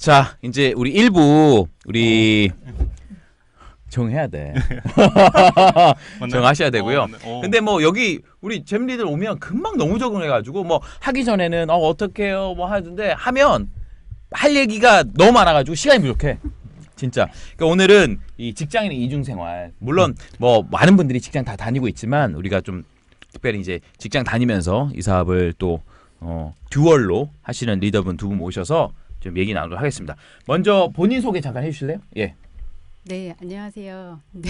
자, 이제 우리 1부 우리 정해야 돼. 정하셔야 되고요. 근데 뭐 여기 우리 잼리들 오면 금방 너무 적응해가지고 뭐 하기 전에는 어떡해요 뭐 하는데 하면 할 얘기가 너무 많아가지고 시간이 부족해. 진짜. 그러니까 오늘은 이 직장인의 이중생활. 물론 뭐 많은 분들이 직장 다 다니고 있지만 우리가 좀 특별히 이제 직장 다니면서 이 사업을 또 듀얼로 하시는 리더분 두 분 모셔서 좀 얘기 나누도록 하겠습니다. 먼저 본인 소개 잠깐 해주실래요? 예. 네, 안녕하세요. 네,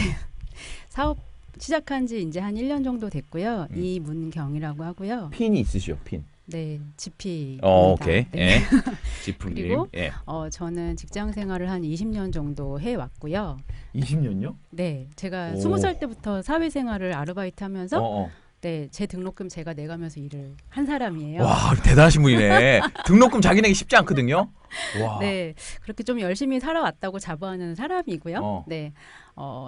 사업 시작한 지 이제 한 1년 정도 됐고요. 이문경이라고 하고요. 핀이 있으시죠? 핀. 네, GP. 오케이. 네. 예. 지프님. 그리고 예. 저는 직장 생활을 한 20년 정도 해 왔고요. 20년요? 네, 제가 오. 20살 때부터 사회생활을 아르바이트하면서 어. 네, 제 등록금 제가 내가면서 일을 한 사람이에요. 와, 대단하신 분이네. 등록금 자기 내기 쉽지 않거든요. 와. 네, 그렇게 좀 열심히 살아왔다고 자부하는 사람이고요. 네,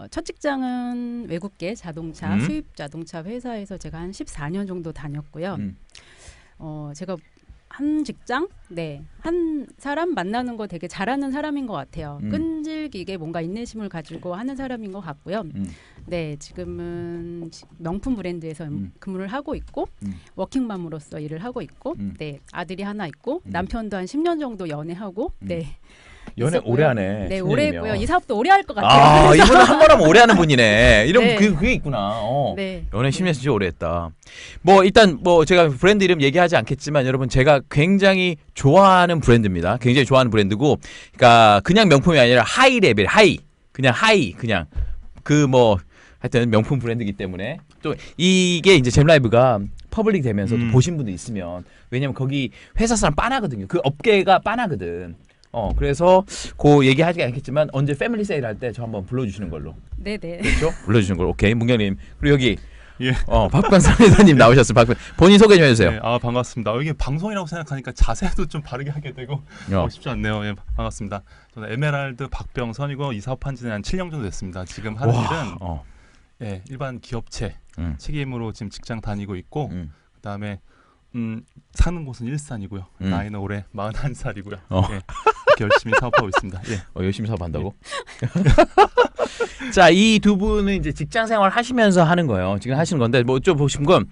첫 직장은 외국계 자동차 수입 자동차 회사에서 제가 한 14년 정도 다녔고요. 제가 한 직장, 네, 한 사람 만나는 거 되게 잘하는 사람인 것 같아요. 끈질기게 뭔가 인내심을 가지고 하는 사람인 것 같고요. 네, 지금은 명품 브랜드에서 근무를 하고 있고 워킹맘으로서 일을 하고 있고, 네, 아들이 하나 있고 남편도 한 10년 정도 연애하고, 네. 연애 있었고요. 오래 하네. 네, 10년이면. 오래 했고요. 이 사업도 오래 할 것 같아요. 아, 이분은 한 번 하면 오래 하는 분이네. 이런 네. 그게 있구나. 네. 연애 10년 진짜 오래 했다. 뭐 일단 뭐 제가 브랜드 이름 얘기하지 않겠지만 여러분 제가 굉장히 좋아하는 브랜드입니다. 굉장히 좋아하는 브랜드고 그러니까 그냥 명품이 아니라 하이 레벨, 하이. 그냥 하이 그냥 그 뭐 하여튼 명품 브랜드이기 때문에 또 이게 이제 잼라이브가 퍼블릭 되면서도 보신 분도 있으면 왜냐면 거기 회사 사람 빤하거든요. 그 업계가 빤하거든. 그래서 그 얘기하지 않겠지만 언제 패밀리 세일 할 때 저 한번 불러주시는 걸로. 네네. 그렇죠? 불러주시는 걸로. 오케이. 문경님. 그리고 여기 예. 박병선 회장님 나오셨어요. 본인 소개 좀 해주세요. 네, 반갑습니다. 이게 방송이라고 생각하니까 자세도 좀 바르게 하게 되고 쉽지 않네요. 예, 반갑습니다. 저는 에메랄드 박병선이고 이 사업한 지는 한 7년 정도 됐습니다. 지금 하는 일은 예, 일반 기업체 책임으로 지금 직장 다니고 있고 그다음에 사는 곳은 일산이고요. 나이는 올해 41살이고요. 예, 이렇게 열심히 사업하고 있습니다. 예. 열심히 사업한다고? 자, 이 두 분은 이제 직장 생활 하시면서 하는 거예요. 지금 하시는 건데 뭐 좀 보신 건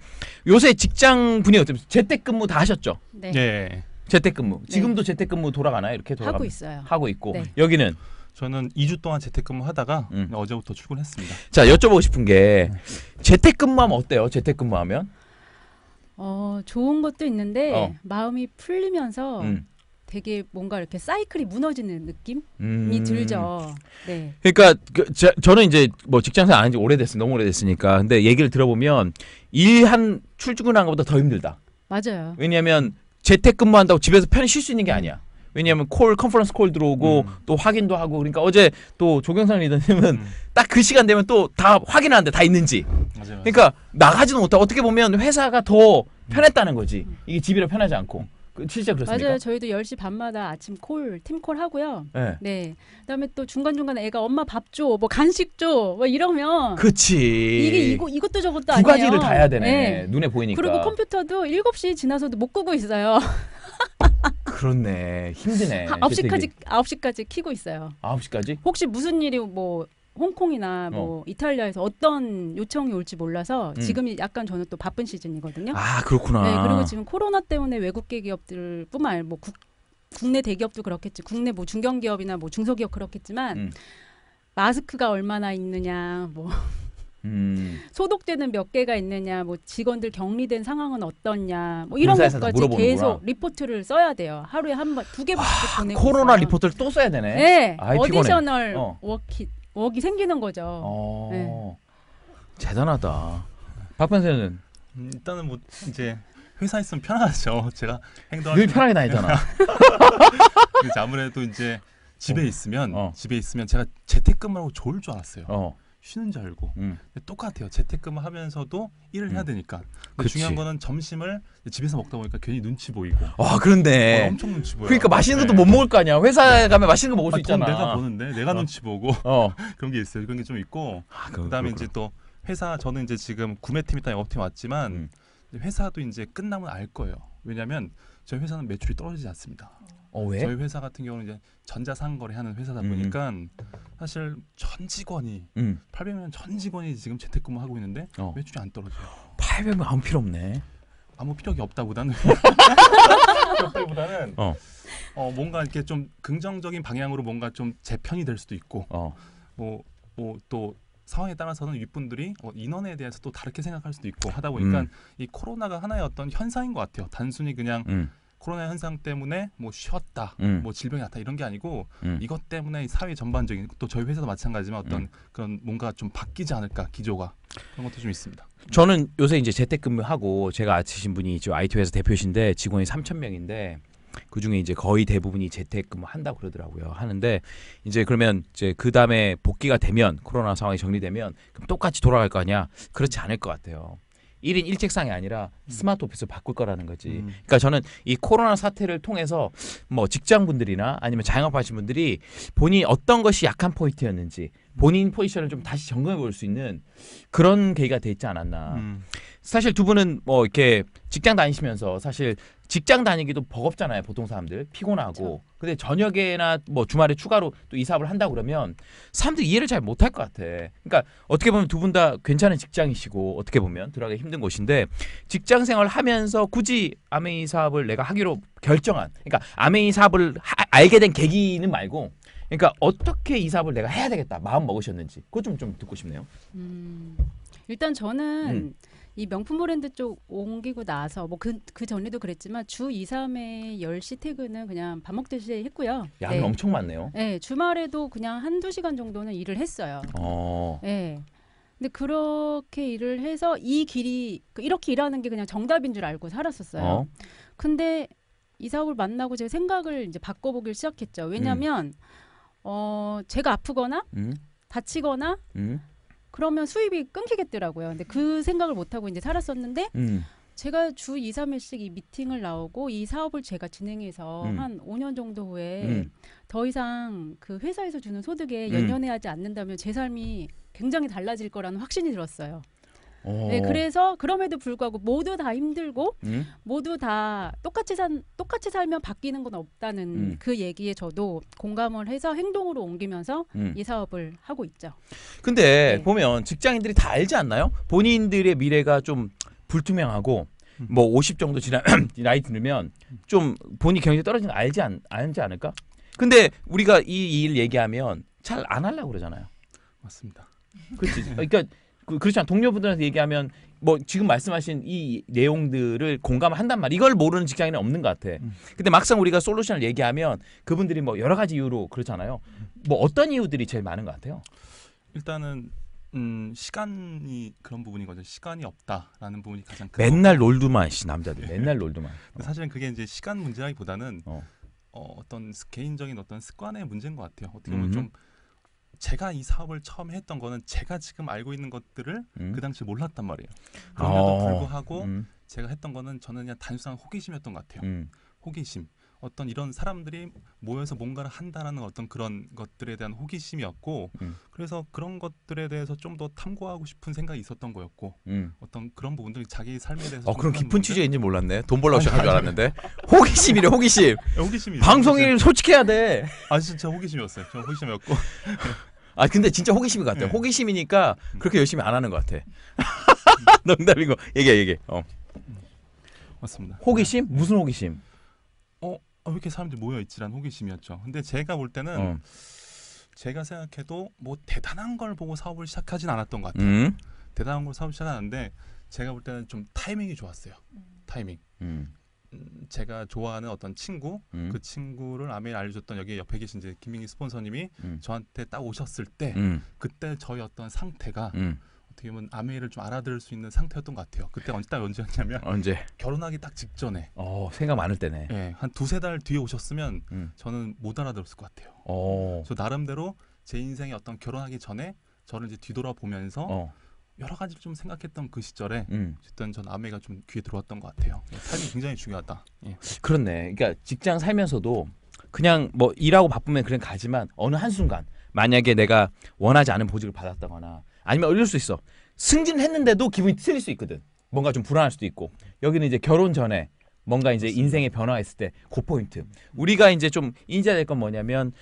요새 직장 분위기 어때요? 재택근무 다 하셨죠? 네. 예. 재택근무. 지금도 재택근무 돌아가나요? 이렇게 하고 있어요. 하고 있고. 네. 여기는 저는 2주 동안 재택근무 하다가 어제부터 출근했습니다. 자, 여쭤보고 싶은 게 재택근무하면 어때요? 재택근무하면? 좋은 것도 있는데 마음이 풀리면서 되게 뭔가 이렇게 사이클이 무너지는 느낌이 들죠. 네. 그러니까 저는 이제 뭐 직장생활 안 한 지 오래됐어요. 너무 오래됐으니까. 근데 얘기를 들어보면 출근한 것보다 더 힘들다. 맞아요. 왜냐하면 재택근무한다고 집에서 편히 쉴 수 있는 게 아니야. 왜냐하면 컨퍼런스 콜 들어오고 또 확인도 하고 그러니까 어제 또 조경선 리더님은 딱 그 시간 되면 또 다 확인하는데 다 있는지. 맞아요. 그러니까 나가지도 못하고 어떻게 보면 회사가 더 편했다는 거지. 이게 집이라 편하지 않고. 실제 그렇습니까? 맞아요. 저희도 10시 반마다 아침 팀콜 하고요. 네. 네. 그다음에 또 중간중간에 애가 엄마 밥 줘, 뭐 간식 줘, 뭐 이러면 그치. 이게 이것도 저것도 두 아니에요. 가지를 다 해야 되네. 네. 눈에 보이니까. 그리고 컴퓨터도 7시 지나서도 못 끄고 있어요. 그렇네. 힘드네. 9시까지 켜고 있어요. 9시까지? 혹시 무슨 일이 뭐 홍콩이나 뭐 이탈리아에서 어떤 요청이 올지 몰라서 지금이 약간 저는 또 바쁜 시즌이거든요. 아, 그렇구나. 네, 그리고 지금 코로나 때문에 외국계 기업들뿐만 아니라 뭐 국내 대기업도 그렇겠지. 국내 뭐 중견기업이나 뭐 중소기업 그렇겠지만 마스크가 얼마나 있느냐, 뭐 소독제는 몇 개가 있느냐, 뭐 직원들 격리된 상황은 어떠냐, 뭐 이런 본사에서 다 것까지 물어보는구나. 계속 리포트를 써야 돼요. 하루에 한 번, 2개씩 보내고 코로나 있어요. 리포트를 또 써야 되네. 네, 아이, 어디셔널 피곤해. 웍이 생기는 거죠. 네. 대단하다. 박변세는 일단은 뭐 이제 회사에 있으면 편하죠. 제가 행동할 늘 편하게 다니잖아. 이제 아무래도 이제 집에 있으면 제가 재택근무하고 좋을 줄 알았어요. 쉬는 줄 알고. 근데 똑같아요. 재택근무 하면서도 일을 해야 되니까. 근데 중요한 거는 점심을 집에서 먹다 보니까 괜히 눈치 보이고. 아, 그런데. 엄청 눈치 보여. 그러니까 맛있는 것도 못 먹을 거 아니야. 회사에 가면 맛있는 거 먹을 수 있잖아. 내가 보는데 내가 눈치 보고 그런 게 있어요. 그런 게 좀 있고. 그다음에 이제 또 회사 저는 이제 지금 구매팀 있다 영업팀 왔지만 회사도 이제 끝나면 알 거예요. 왜냐하면 저희 회사는 매출이 떨어지지 않습니다. 왜? 저희 회사 같은 경우는 이제 전자상거래하는 회사다 보니까 사실 전 직원이 800명 전 직원이 지금 재택근무하고 있는데 매출이 안 떨어져요. 800명 아무 필요 없네. 아무 필요가 없다보다는 뭔가 이렇게 좀 긍정적인 방향으로 뭔가 좀 재편이 될 수도 있고 뭐 또 상황에 따라서는 윗분들이 인원에 대해서 또 다르게 생각할 수도 있고 하다 보니까 이 코로나가 하나의 어떤 현상인 것 같아요. 단순히 그냥 코로나 현상 때문에 뭐 쉬었다, 뭐 질병이 났다 이런 게 아니고 이것 때문에 이 사회 전반적인 또 저희 회사도 마찬가지지만 어떤 그런 뭔가 좀 바뀌지 않을까 기조가 그런 것도 좀 있습니다. 저는 요새 이제 재택근무하고 제가 아치신 분이 저 IT 회사 대표신데 직원이 3,000명인데 그 중에 이제 거의 대부분이 재택근무 한다고 그러더라고요. 하는데 이제 그러면 이제 그 다음에 복귀가 되면 코로나 상황이 정리되면 그럼 똑같이 돌아갈 거 아니야? 그렇지 않을 것 같아요. 1인 1책상이 아니라 스마트 오피스로 바꿀 거라는 거지. 그러니까 저는 이 코로나 사태를 통해서 뭐 직장분들이나 아니면 자영업하신 분들이 본인이 어떤 것이 약한 포인트였는지 본인 포지션을 좀 다시 점검해 볼 수 있는 그런 계기가 돼 있지 않았나. 사실 두 분은 뭐 이렇게 직장 다니시면서 사실 직장 다니기도 버겁잖아요. 보통 사람들 피곤하고. 그렇죠. 근데 저녁에나 뭐 주말에 추가로 또 이 사업을 한다고 그러면 사람들이 이해를 잘 못할 것 같아. 그러니까 어떻게 보면 두 분 다 괜찮은 직장이시고 어떻게 보면 들어가기 힘든 곳인데 직장 생활을 하면서 굳이 아메이 사업을 내가 하기로 결정한, 그러니까 아메이 사업을 알게 된 계기는 말고, 그러니까 어떻게 이 사업을 내가 해야 되겠다 마음 먹으셨는지 그거 좀 듣고 싶네요. 일단 저는 이 명품 브랜드 쪽 옮기고 나서 뭐 그 전에도 그랬지만 주 2, 3회 10시 퇴근은 그냥 밥 먹듯이 했고요. 양이 엄청 많네요. 네, 주말에도 그냥 한두 시간 정도는 일을 했어요. 네. 근데 그렇게 일을 해서 이 길이 이렇게 일하는 게 그냥 정답인 줄 알고 살았었어요. 근데 이 사업을 만나고 제가 생각을 이제 바꿔보길 시작했죠. 왜냐하면 제가 아프거나 다치거나 그러면 수입이 끊기겠더라고요. 근데 그 생각을 못 하고 이제 살았었는데 제가 주 2, 3회씩 이 미팅을 나오고 이 사업을 제가 진행해서 한 5년 정도 후에 더 이상 그 회사에서 주는 소득에 연연해하지 않는다면 제 삶이 굉장히 달라질 거라는 확신이 들었어요. 네, 그래서 그럼에도 불구하고 모두 다 힘들고 모두 다 똑같이 살면 바뀌는 건 없다는 그 얘기에 저도 공감을 해서 행동으로 옮기면서 이 사업을 하고 있죠. 근데 보면 직장인들이 다 알지 않나요? 본인들의 미래가 좀 불투명하고 뭐 50 정도 지나 나이 들면 좀 본인 경제 떨어지는 거 알지 않을까? 근데 우리가 이 일 얘기하면 잘 안 하려고 그러잖아요. 맞습니다. 그렇지. 그러니까 그렇지 않아. 동료분들한테 얘기하면 뭐 지금 말씀하신 이 내용들을 공감을 한단 말이야. 이걸 모르는 직장인은 없는 것 같아. 근데 막상 우리가 솔루션을 얘기하면 그분들이 뭐 여러 가지 이유로 그렇잖아요. 뭐 어떤 이유들이 제일 많은 것 같아요? 일단은 시간이 그런 부분이거든요. 시간이 없다라는 부분이 가장 큰. 맨날 놀두만 남자들. 맨날 놀두만. 사실은 그게 이제 시간 문제라기보다는 어떤 개인적인 어떤 습관의 문제인 것 같아요. 어떻게 보면 좀 제가 이 사업을 처음 했던 거는 제가 지금 알고 있는 것들을 그 당시에 몰랐단 말이에요. 그럼에도 불구하고 제가 했던 거는 저는 그냥 단순한 호기심이었던 것 같아요. 호기심. 어떤 이런 사람들이 모여서 뭔가를 한다라는 어떤 그런 것들에 대한 호기심이었고 그래서 그런 것들에 대해서 좀 더 탐구하고 싶은 생각이 있었던 거였고 어떤 그런 부분들이 자기 삶에 대해서 그런 깊은 취재인지 몰랐네. 돈 벌려고 시작한 줄 알았는데 호기심이래. 호기심. 호기심이 방송일 솔직해야 돼. 진짜 호기심이었어요. 저 호기심이었고. 근데 진짜 호기심인 것 같아요. 호기심이니까 그렇게 열심히 안 하는 것 같아. 농담이고 얘기해. 맞습니다. 호기심? 무슨 호기심? 왜 이렇게 사람들이 모여 있지라는 호기심이었죠. 근데 제가 볼 때는 제가 생각해도 뭐 대단한 걸 보고 사업을 시작하진 않았던 것 같아요. 대단한 걸 사업을 시작하는데 제가 볼 때는 좀 타이밍이 좋았어요. 타이밍. 제가 좋아하는 어떤 친구, 그 친구를 아메이 알려줬던 여기 옆에 계신 이제 김민기 스폰서님이 저한테 딱 오셨을 때 그때 저희 어떤 상태가 어떻게 보면 아메이를 좀 알아들을 수 있는 상태였던 것 같아요. 그때 언제였냐면 결혼하기 딱 직전에. 생각 많을 때네. 네, 한 2-3달 뒤에 오셨으면 저는 못 알아들었을 것 같아요. 저 나름대로 제 인생의 어떤 결혼하기 전에 저를 이제 뒤돌아보면서 여러 가지를 좀 생각했던 그 시절에 어쨌든 전 아메이가 좀 귀에 들어왔던 것 같아요. 타이밍이 굉장히 중요하다. 그렇네. 그러니까 직장 살면서도 그냥 뭐 일하고 바쁘면 그냥 가지만 어느 한순간 만약에 내가 원하지 않은 보직을 받았다거나 아니면 이럴 수 있어. 승진을 했는데도 기분이 틀릴 수 있거든. 뭔가 좀 불안할 수도 있고. 여기는 이제 결혼 전에 뭔가 이제 인생의 변화했을 때 그 포인트. 우리가 이제 좀 인지해야 될 건 뭐냐면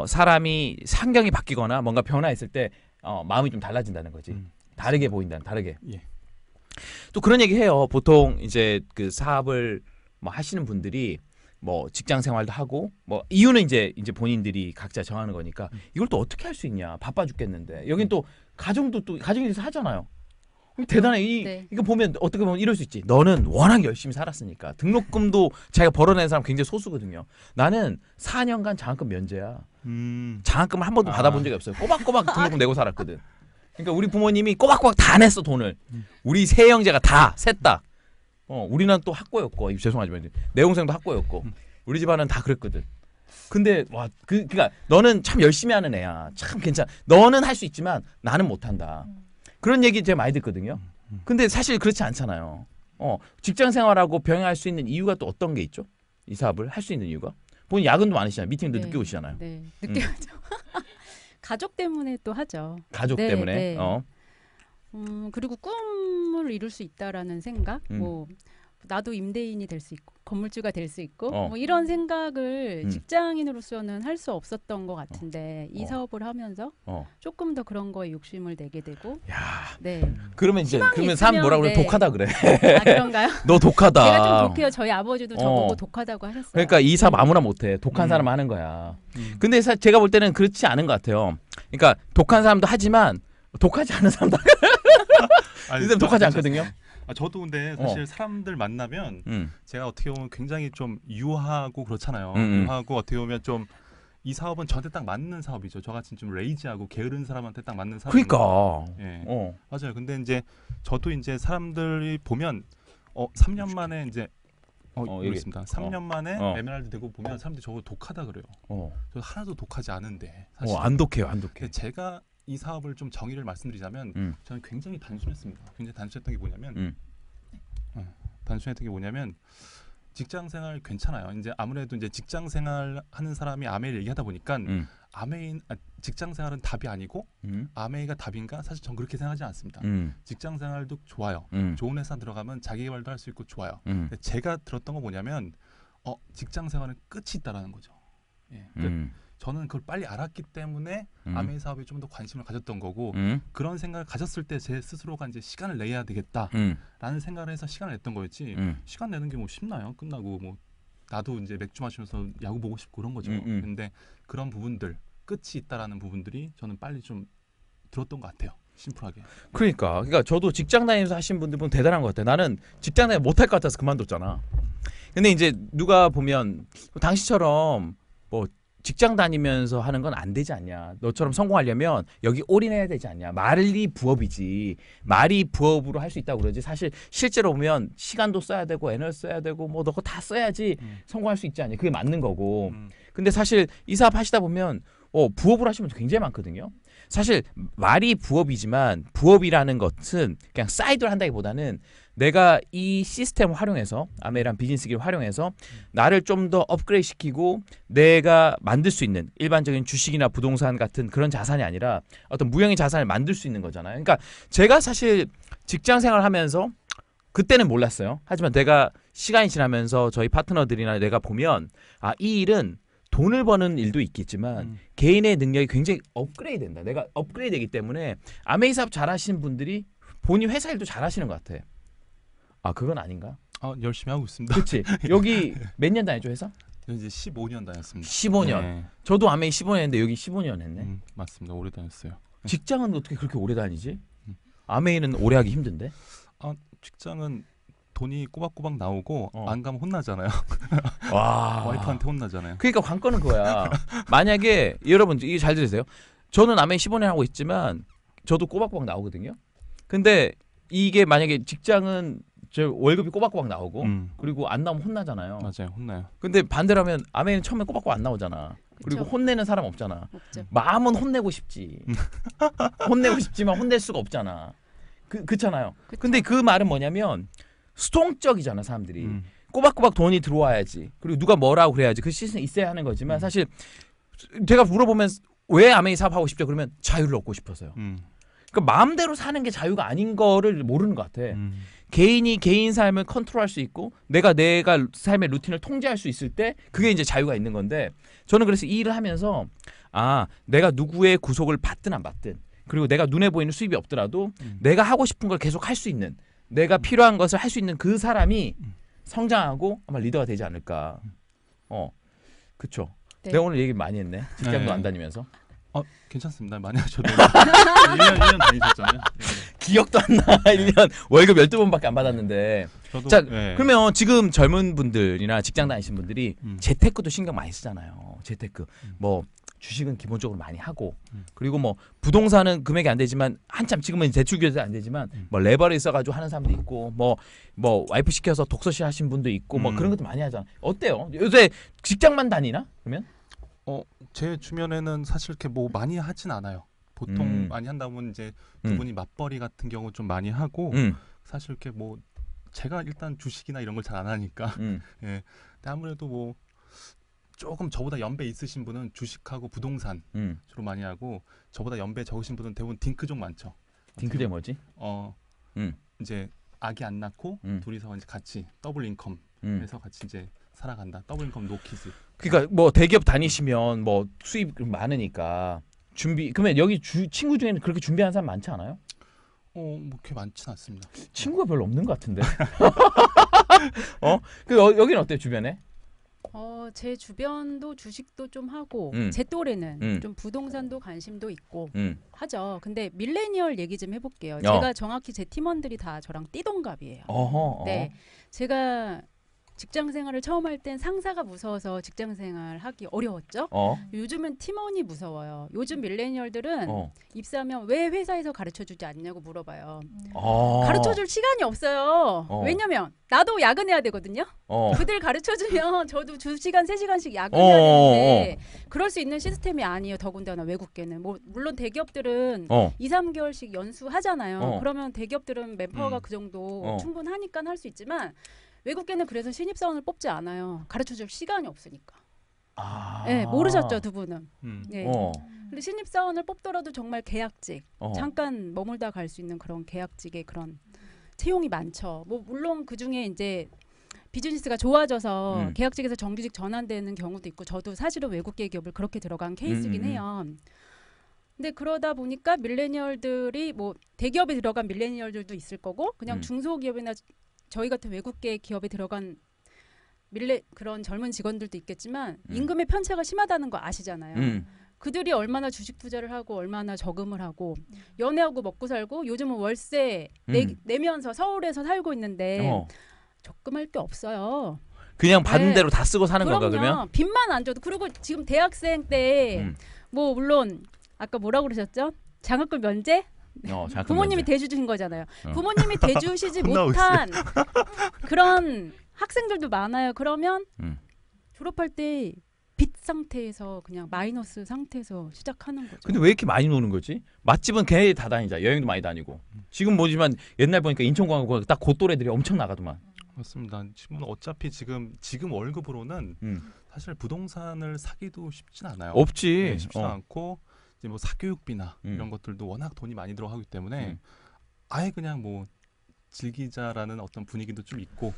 사람이 환경이 바뀌거나 뭔가 변화했을 때 마음이 좀 달라진다는 거지. 다르게 보인다는, 다르게. 예. 또 그런 얘기 해요. 보통 이제 그 사업을 뭐 하시는 분들이 뭐 직장 생활도 하고 뭐 이유는 이제 본인들이 각자 정하는 거니까 이걸 또 어떻게 할 수 있냐. 바빠 죽겠는데. 여긴 또 가정도 또 가정에서 하잖아요. 대단해. 이거 보면 어떻게 보면 이럴 수 있지. 너는 워낙 열심히 살았으니까. 등록금도 자기가 벌어낸 사람 굉장히 소수거든요. 나는 4년간 장학금 면제야. 장학금을 한 번도 받아본 적이 없어요. 꼬박꼬박 등록금 내고 살았거든. 그러니까 우리 부모님이 꼬박꼬박 다 냈어, 돈을. 우리 세 형제가 다, 셋 다. 우리는 또 학고였고, 죄송하지만 내 동생도 학고였고, 우리 집안은 다 그랬거든. 근데 와, 그러니까 너는 참 열심히 하는 애야. 참 괜찮아. 너는 할 수 있지만 나는 못한다. 그런 얘기 제가 많이 듣거든요. 근데 사실 그렇지 않잖아요. 직장 생활하고 병행할 수 있는 이유가 또 어떤 게 있죠? 이 사업을 할 수 있는 이유가? 본인 야근도 많으시잖아요. 미팅도 늦게 오시잖아요. 네, 늦게 하죠. 가족 때문에 또 하죠. 가족 때문에. 네. 그리고 꿈을 이룰 수 있다라는 생각. 뭐 나도 임대인이 될 수 있고 건물주가 될 수 있고 뭐 이런 생각을 직장인으로서는 할 수 없었던 것 같은데 이 사업을 하면서 조금 더 그런 거에 욕심을 내게 되고. 야. 네. 그러면 사람 뭐라 그래? 독하다 그래. 아, 그런가요? 너 독하다. 제가 좀 독해요. 저희 아버지도 저보고 독하다고 하셨어요. 그러니까 이 사업 아무나 못해. 독한 사람 하는 거야. 근데 제가 볼 때는 그렇지 않은 것 같아요. 그러니까 독한 사람도 하지만 독하지 않은 사람도 이 독하지 않거든요. 저도 근데 사실 사람들 만나면 제가 어떻게 보면 굉장히 좀 유하고 그렇잖아요. 유하고 어떻게 보면 좀 이 사업은 저한테 딱 맞는 사업이죠. 저같이 좀 레이지하고 게으른 사람한테 딱 맞는 사업. 그러니까. 예. 맞아요. 근데 이제 저도 이제 사람들이 보면 3년 만에 이제 있습니다. 3년 만에 에메랄드 되고 보면 사람들이 저거 독하다 그래요. 저 하나도 독하지 않은데. 사실 안 독해요, 안 독해. 제가 이 사업을 좀 정의를 말씀드리자면 저는 굉장히 단순했습니다. 굉장히 단순했던 게 뭐냐면 직장 생활 괜찮아요. 이제 아무래도 이제 직장 생활 하는 사람이 아메이를 얘기하다 보니까 직장 생활은 답이 아니고 아메이가 답인가? 사실 전 그렇게 생각하지 않습니다. 직장 생활도 좋아요. 좋은 회사 들어가면 자기 개발도 할 수 있고 좋아요. 근데 제가 들었던 거 뭐냐면 직장 생활은 끝이 있다라는 거죠. 예. 저는 그걸 빨리 알았기 때문에 아메이 사업에 좀 더 관심을 가졌던 거고 그런 생각을 가졌을 때 제 스스로가 이제 시간을 내야 되겠다라는 생각을 해서 시간을 냈던 거였지. 시간 내는 게 뭐 쉽나요? 끝나고 뭐 나도 이제 맥주 마시면서 야구 보고 싶고 그런 거죠. 근데 그런 부분들 끝이 있다라는 부분들이 저는 빨리 좀 들었던 것 같아요. 심플하게. 그러니까 저도 직장 다니면서 하신 분들 보면 대단한 것 같아요. 나는 직장 다니 못할 것 같아서 그만뒀잖아. 근데 이제 누가 보면 당시처럼 뭐 직장 다니면서 하는 건 안 되지 않냐. 너처럼 성공하려면 여기 올인해야 되지 않냐. 말이 부업이지. 말이 부업으로 할 수 있다고 그러지. 사실 실제로 보면 시간도 써야 되고 에너지 써야 되고 뭐 너거 다 써야지 성공할 수 있지 않냐. 그게 맞는 거고. 근데 사실 이 사업 하시다 보면 부업으로 하시면 굉장히 많거든요. 사실 말이 부업이지만 부업이라는 것은 그냥 사이드를 한다기보다는 내가 이 시스템을 활용해서 아메이란 비즈니스기를 활용해서 나를 좀 더 업그레이드 시키고 내가 만들 수 있는 일반적인 주식이나 부동산 같은 그런 자산이 아니라 어떤 무형의 자산을 만들 수 있는 거잖아요. 그러니까 제가 사실 직장 생활하면서 그때는 몰랐어요. 하지만 내가 시간이 지나면서 저희 파트너들이나 내가 보면 이 일은 돈을 버는 일도 있겠지만 개인의 능력이 굉장히 업그레이드 된다. 내가 업그레이드 되기 때문에 아메이 사업 잘하시는 분들이 본인 회사 일도 잘하시는 것 같아. 그건 아닌가? 열심히 하고 있습니다. 그렇지. 여기 몇 년 다녔죠 회사? 이제 15년 다녔습니다. 15년. 네. 저도 아메이 15년 했는데 여기 15년 했네. 맞습니다. 오래 다녔어요. 직장은 어떻게 그렇게 오래 다니지? 아메이는 오래 하기 힘든데? 직장은 돈이 꼬박꼬박 나오고 안 가면 혼나잖아요. 와. 와이프한테 혼나잖아요. 그러니까 관건은 그거야. 만약에 여러분 이게 잘 들으세요. 저는 아메이 15년 하고 있지만 저도 꼬박꼬박 나오거든요. 근데 이게 만약에 직장은 저 월급이 꼬박꼬박 나오고 그리고 안 나오면 혼나잖아요. 맞아요. 혼나요. 근데 반대로 하면 아메이는 처음에 꼬박꼬박 안 나오잖아. 그리고 혼내는 사람 없잖아. 없죠. 마음은 혼내고 싶지. 혼내고 싶지만 혼낼 수가 없잖아. 그렇잖아요. 근데 그 말은 뭐냐면 수동적이잖아 사람들이. 꼬박꼬박 돈이 들어와야지. 그리고 누가 뭐라고 그래야지. 그 시스템이 있어야 하는 거지만 사실 제가 물어보면 왜 아메이 사업하고 싶죠? 그러면 자유를 얻고 싶어서요. 그러니까 마음대로 사는 게 자유가 아닌 거를 모르는 것 같아. 개인이 개인 삶을 컨트롤할 수 있고 내가 삶의 루틴을 통제할 수 있을 때 그게 이제 자유가 있는 건데 저는 그래서 이 일을 하면서 내가 누구의 구속을 받든 안 받든 그리고 내가 눈에 보이는 수입이 없더라도 내가 하고 싶은 걸 계속 할 수 있는 내가 필요한 것을 할 수 있는 그 사람이 성장하고 아마 리더가 되지 않을까. 그쵸. 네. 내가 오늘 얘기 많이 했네. 직장도 네. 안 다니면서. 괜찮습니다. 많이 하셔도 1년 다니셨잖아요. 기억도 안 나. 1년 월급 12번밖에 안 받았는데. 저도, 자, 네. 그러면 지금 젊은 분들이나 직장 다니신 분들이 재테크도 신경 많이 쓰잖아요. 재테크. 뭐 주식은 기본적으로 많이 하고 그리고 뭐 부동산은 금액이 안 되지만 한참 지금은 대출 규제도 안 되지만 뭐 레버를 써가지고 하는 사람도 있고 뭐 와이프 시켜서 독서실 하신 분도 있고 뭐 그런 것도 많이 하잖아. 어때요? 요새 직장만 다니나? 그러면? 제 주변에는 사실 이렇게 뭐 많이 하진 않아요. 보통 많이 한다 보면 이제 두 분이 맞벌이 같은 경우 좀 많이 하고 사실 이렇게 뭐 제가 일단 주식이나 이런 걸 잘 안 하니까 예. 근데 아무래도 뭐 조금 저보다 연배 있으신 분은 주식하고 부동산 주로 많이 하고 저보다 연배 적으신 분은 대부분 딩크족 많죠. 딩크제 뭐지? 이제 아기 안 낳고 둘이서 이제 같이 더블 인컴 해서 같이 이제 살아간다. 더블 인컴 노 키즈. 그러니까 뭐 대기업 다니시면 뭐 수입 많으니까 그러면 여기 친구 중에는 그렇게 준비하는 사람 많지 않아요? 뭐 그렇게 많지는 않습니다. 친구가 별로 없는 것 같은데. 여기는 어때요 주변에? 제 주변도 주식도 좀 하고 제 또래는 좀 부동산도 관심도 있고 하죠. 근데 밀레니얼 얘기 좀 해볼게요. 제가 정확히 제 팀원들이 다 저랑 띠동갑이에요. 네, 제가 직장 생활을 처음 할 땐 상사가 무서워서 직장 생활 하기 어려웠죠. 요즘은 팀원이 무서워요. 요즘 밀레니얼들은 입사하면 왜 회사에서 가르쳐주지 않냐고 물어봐요. 가르쳐줄 시간이 없어요. 왜냐면 나도 야근해야 되거든요. 그들 가르쳐주면 저도 2시간, 3시간씩 야근해야 되는데 그럴 수 있는 시스템이 아니에요. 더군다나 외국계는. 뭐 물론 대기업들은 2, 3개월씩 연수하잖아요. 그러면 대기업들은 맨파워가 그 정도 충분하니까 할 수 있지만 외국계는 그래서 신입사원을 뽑지 않아요. 가르쳐줄 시간이 없으니까. 네, 모르셨죠 두 분은. 네. 근데 신입사원을 뽑더라도 정말 계약직, 잠깐 머물다 갈 수 있는 그런 계약직의 그런 채용이 많죠. 뭐 물론 그 중에 이제 비즈니스가 좋아져서 계약직에서 정규직 전환되는 경우도 있고, 저도 사실은 외국계 기업을 그렇게 들어간 케이스긴 해요. 근데 그러다 보니까 밀레니얼들이 뭐 대기업에 들어간 밀레니얼들도 있을 거고, 그냥 중소기업이나 저희 같은 외국계 기업에 들어간 그런 젊은 직원들도 있겠지만 임금의 편차가 심하다는 거 아시잖아요. 그들이 얼마나 주식 투자를 하고 얼마나 저금을 하고 연애하고 먹고 살고 요즘은 월세 내면서 서울에서 살고 있는데 적금할 게 없어요. 그냥 받은 대로 다 쓰고 사는 건가 그럼요. 그러면? 빚만 안 줘도. 그리고 지금 대학생 때 뭐 물론 아까 뭐라고 그러셨죠? 장학금 면제? 부모님이 대주신 거잖아요. 부모님이 대주시지 못한 그런 학생들도 많아요. 그러면 졸업할 때 빚 상태에서 그냥 마이너스 상태에서 시작하는 거죠. 근데 왜 이렇게 많이 노는 거지? 맛집은 걔네들이 다 다니자. 여행도 많이 다니고. 지금 뭐지만 옛날 보니까 인천공항 딱 그 또래들이 엄청 나가더만. 맞습니다. 지금 어차피 지금 월급으로는 사실 부동산을 사기도 쉽진 않아요. 없지. 네, 쉽지 않고 이제 뭐 사교육비나 이런 것들도 워낙 돈이 많이 들어가기 때문에 아예 그냥 뭐 즐기자라는 어떤 분위기도 좀 있고.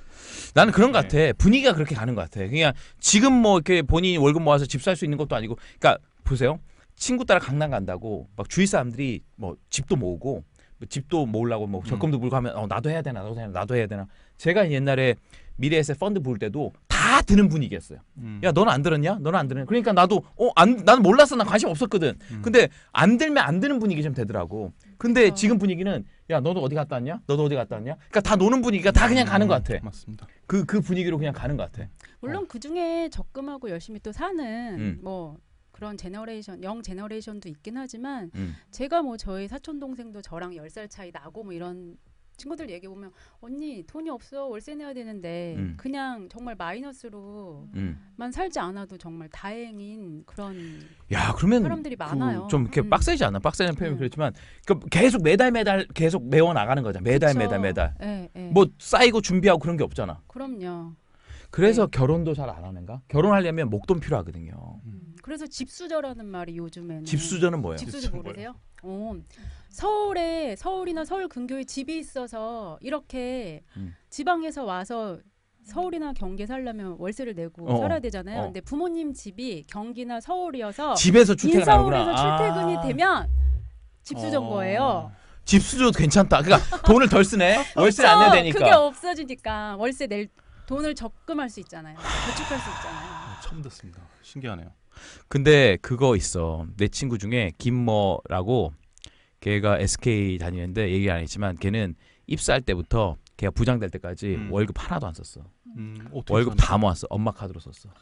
나는 그런 것 같아. 분위기가 그렇게 가는 것 같아. 그냥 지금 뭐 이렇게 본인이 월급 모아서 집 살 수 있는 것도 아니고. 그러니까 보세요. 친구 따라 강남 간다고 막 주위 사람들이 뭐 집도 모으고 뭐 집도 모으려고 뭐 적금도 물고 하면 나도 해야 되나 나도 해야 되나. 제가 옛날에 미래에셋 펀드 부을 때도 다 드는 분위기였어요. 야, 너는 안 들었냐? 너는 안 들었냐? 그러니까 나도 나는 몰랐어. 난 관심 없었거든. 근데 안 들면 안 드는 분위기 좀 되더라고. 근데 지금 분위기는 야, 너도 어디 갔다 왔냐? 너도 어디 갔다 왔냐? 그러니까 다 노는 분위기가 다 그냥 가는 것 같아. 맞습니다. 그 분위기로 그냥 가는 것 같아. 물론 그 중에 적금하고 열심히 또 사는 뭐 그런 영 제너레이션도 있긴 하지만 제가 뭐 저희 사촌 동생도 저랑 10살 차이 나고 뭐 이런 친구들 얘기해 보면 언니 돈이 없어 월세 내야 되는데 그냥 정말 마이너스로만 살지 않아도 정말 다행인 그런 그러면 사람들이 많아요. 좀 이렇게 빡세지 않아? 빡세는 표현이 그렇지만 계속 매달 계속 메워 나가는 거잖아. 매달. 네. 뭐 쌓이고 준비하고 그런 게 없잖아. 그럼요. 그래서 결혼도 잘 안 하는가? 결혼하려면 목돈 필요하거든요. 그래서 집수저라는 말이 요즘에는. 집수저는 뭐예요? 집수저 모르세요? 서울이나 서울 근교에 집이 있어서 이렇게 지방에서 와서 서울이나 경기에 살려면 월세를 내고 살아야 되잖아요. 근데 부모님 집이 경기나 서울이어서 집에서 출퇴근하는구나. 인서울에서 출퇴근이 되면 집수전 거예요. 집수도 괜찮다. 그러니까 돈을 덜 쓰네. 월세 안 내야 되니까. 그게 없어지니까 월세 낼 돈을 적금할 수 있잖아요. 저축할 수 있잖아요. 처음 듣습니다. 신기하네요. 근데 그거 있어. 내 친구 중에 김모라고 걔가 SK 다니는데 얘기 안 했지만 걔는 입사할 때부터 걔가 부장 될 때까지 월급 하나도 안 썼어. 월급 다 모았어. 엄마 카드로 썼어.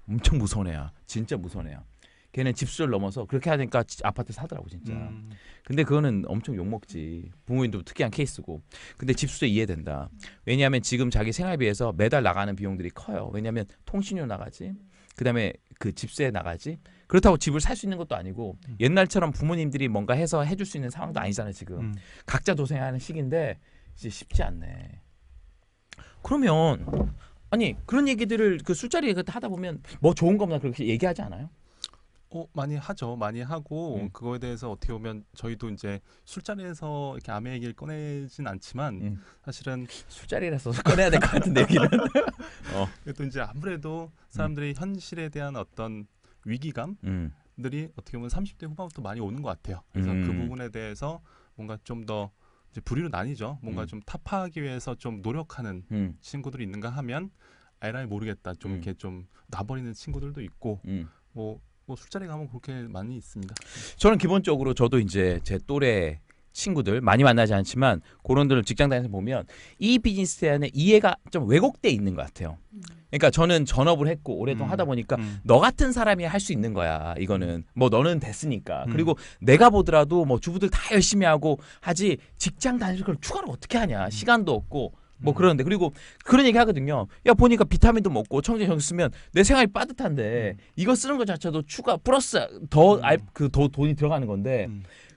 엄청 무서운 애야. 진짜 무서운 애야. 걔는 집수를 넘어서 그렇게 하니까 아파트 사더라고 진짜. 근데 그거는 엄청 욕먹지. 부모님도 특이한 케이스고. 근데 집수도 이해된다. 왜냐하면 지금 자기 생활비에서 매달 나가는 비용들이 커요. 왜냐하면 통신료 나가지. 그다음에 그 집세 나가지. 그렇다고 집을 살 수 있는 것도 아니고 옛날처럼 부모님들이 뭔가 해서 해줄 수 있는 상황도 아니잖아요 지금. 각자 도생하는 시기인데 이제 쉽지 않네. 그러면 아니 그런 얘기들을 그 술자리 하다 보면 뭐 좋은 거나 그렇게 얘기하지 않아요? 많이 하죠. 많이 하고 그거에 대해서 어떻게 보면 저희도 이제 술자리에서 이렇게 암의 얘기를 꺼내진 않지만 사실은 술자리라서 꺼내야 될 것 같은데 얘기는. 또 이제 아무래도 사람들이 현실에 대한 어떤 위기감들이 어떻게 보면 30대 후반부터 많이 오는 것 같아요. 그래서 그 부분에 대해서 뭔가 좀 더 이제 부류로 나뉘죠. 뭔가 좀 타파하기 위해서 좀 노력하는 친구들이 있는가 하면 에라이 모르겠다. 좀 이렇게 좀 놔버리는 친구들도 있고 뭐 술자리 가면 그렇게 많이 있습니다. 저는 기본적으로 저도 이제 제 또래 친구들 많이 만나지 않지만 그런들 직장 다니면서 보면 이 비즈니스에 대한 이해가 좀 왜곡돼 있는 것 같아요. 그러니까 저는 전업을 했고 오랫동안 하다 보니까 너 같은 사람이 할 수 있는 거야. 이거는 뭐 너는 됐으니까. 그리고 내가 보더라도 뭐 주부들 다 열심히 하고 하지 직장 다니면서 그걸 추가로 어떻게 하냐. 시간도 없고 뭐 그러는데 그리고 그런 얘기 하거든요. 야 보니까 비타민도 먹고 청소년 쓰면 내 생활이 빠듯한데 이거 쓰는 것 자체도 추가 플러스 더 돈이 들어가는 건데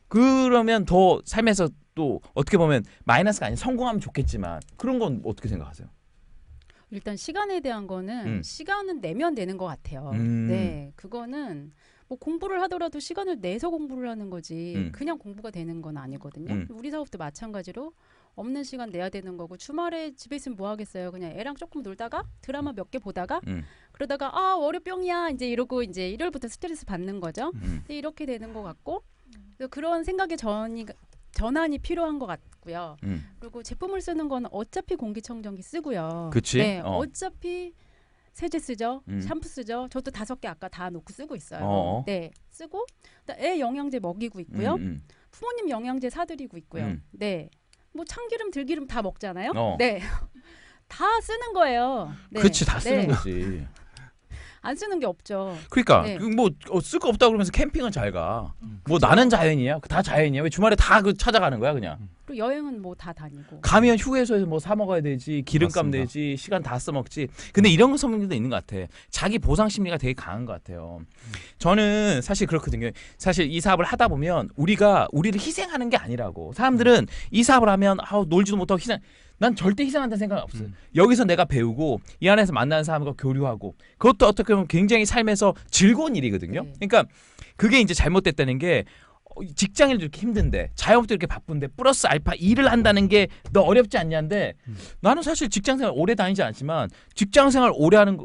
그러면 더 삶에서 또 어떻게 보면 마이너스가 아닌 성공하면 좋겠지만 그런 건 어떻게 생각하세요? 일단 시간에 대한 거는 시간은 내면 되는 것 같아요. 네, 그거는 뭐 공부를 하더라도 시간을 내서 공부를 하는 거지 그냥 공부가 되는 건 아니거든요. 우리 사업도 마찬가지로 없는 시간 내야 되는 거고 주말에 집에 있으면 뭐 하겠어요. 그냥 애랑 조금 놀다가 드라마 몇 개 보다가 그러다가 아 월요병이야 이제 이러고 이제 일요일부터 스트레스 받는 거죠. 이렇게 되는 것 같고 그런 생각의 전환이 필요한 것 같고요. 그리고 제품을 쓰는 건 어차피 공기청정기 쓰고요. 그치? 네, 어차피 세제 쓰죠. 샴푸 쓰죠. 저도 5개 아까 다 놓고 쓰고 있어요. 네, 쓰고 애 영양제 먹이고 있고요. 부모님 영양제 사드리고 있고요. 네, 뭐 참기름, 들기름 다 먹잖아요. 네, 다 쓰는 거예요. 네. 그렇지, 다 쓰는 거지. 안 쓰는 게 없죠. 그러니까 네. 뭐 쓸 거 없다 그러면서 캠핑은 잘 가. 뭐 나는 자연이야? 다 자연이야? 왜 주말에 다 그 찾아가는 거야 그냥? 그리고 여행은 뭐 다 다니고. 가면 휴게소에서 뭐 사 먹어야 되지, 기름값 맞습니다. 내지, 시간 다 써먹지. 근데 이런 성분도 있는 것 같아. 자기 보상 심리가 되게 강한 것 같아요. 저는 사실 그렇거든요. 사실 이 사업을 하다 보면 우리를 희생하는 게 아니라고. 사람들은 이 사업을 하면 놀지도 못하고 난 절대 희생한다는 생각은 없어요. 여기서 내가 배우고 이 안에서 만나는 사람과 교류하고 그것도 어떻게 보면 굉장히 삶에서 즐거운 일이거든요. 그러니까 그게 이제 잘못됐다는 게 직장인도 이렇게 힘든데 자영업도 이렇게 바쁜데 플러스 알파 일을 한다는 게 너 어렵지 않냐인데 나는 사실 직장생활 오래 다니지 않지만 직장생활 오래 하는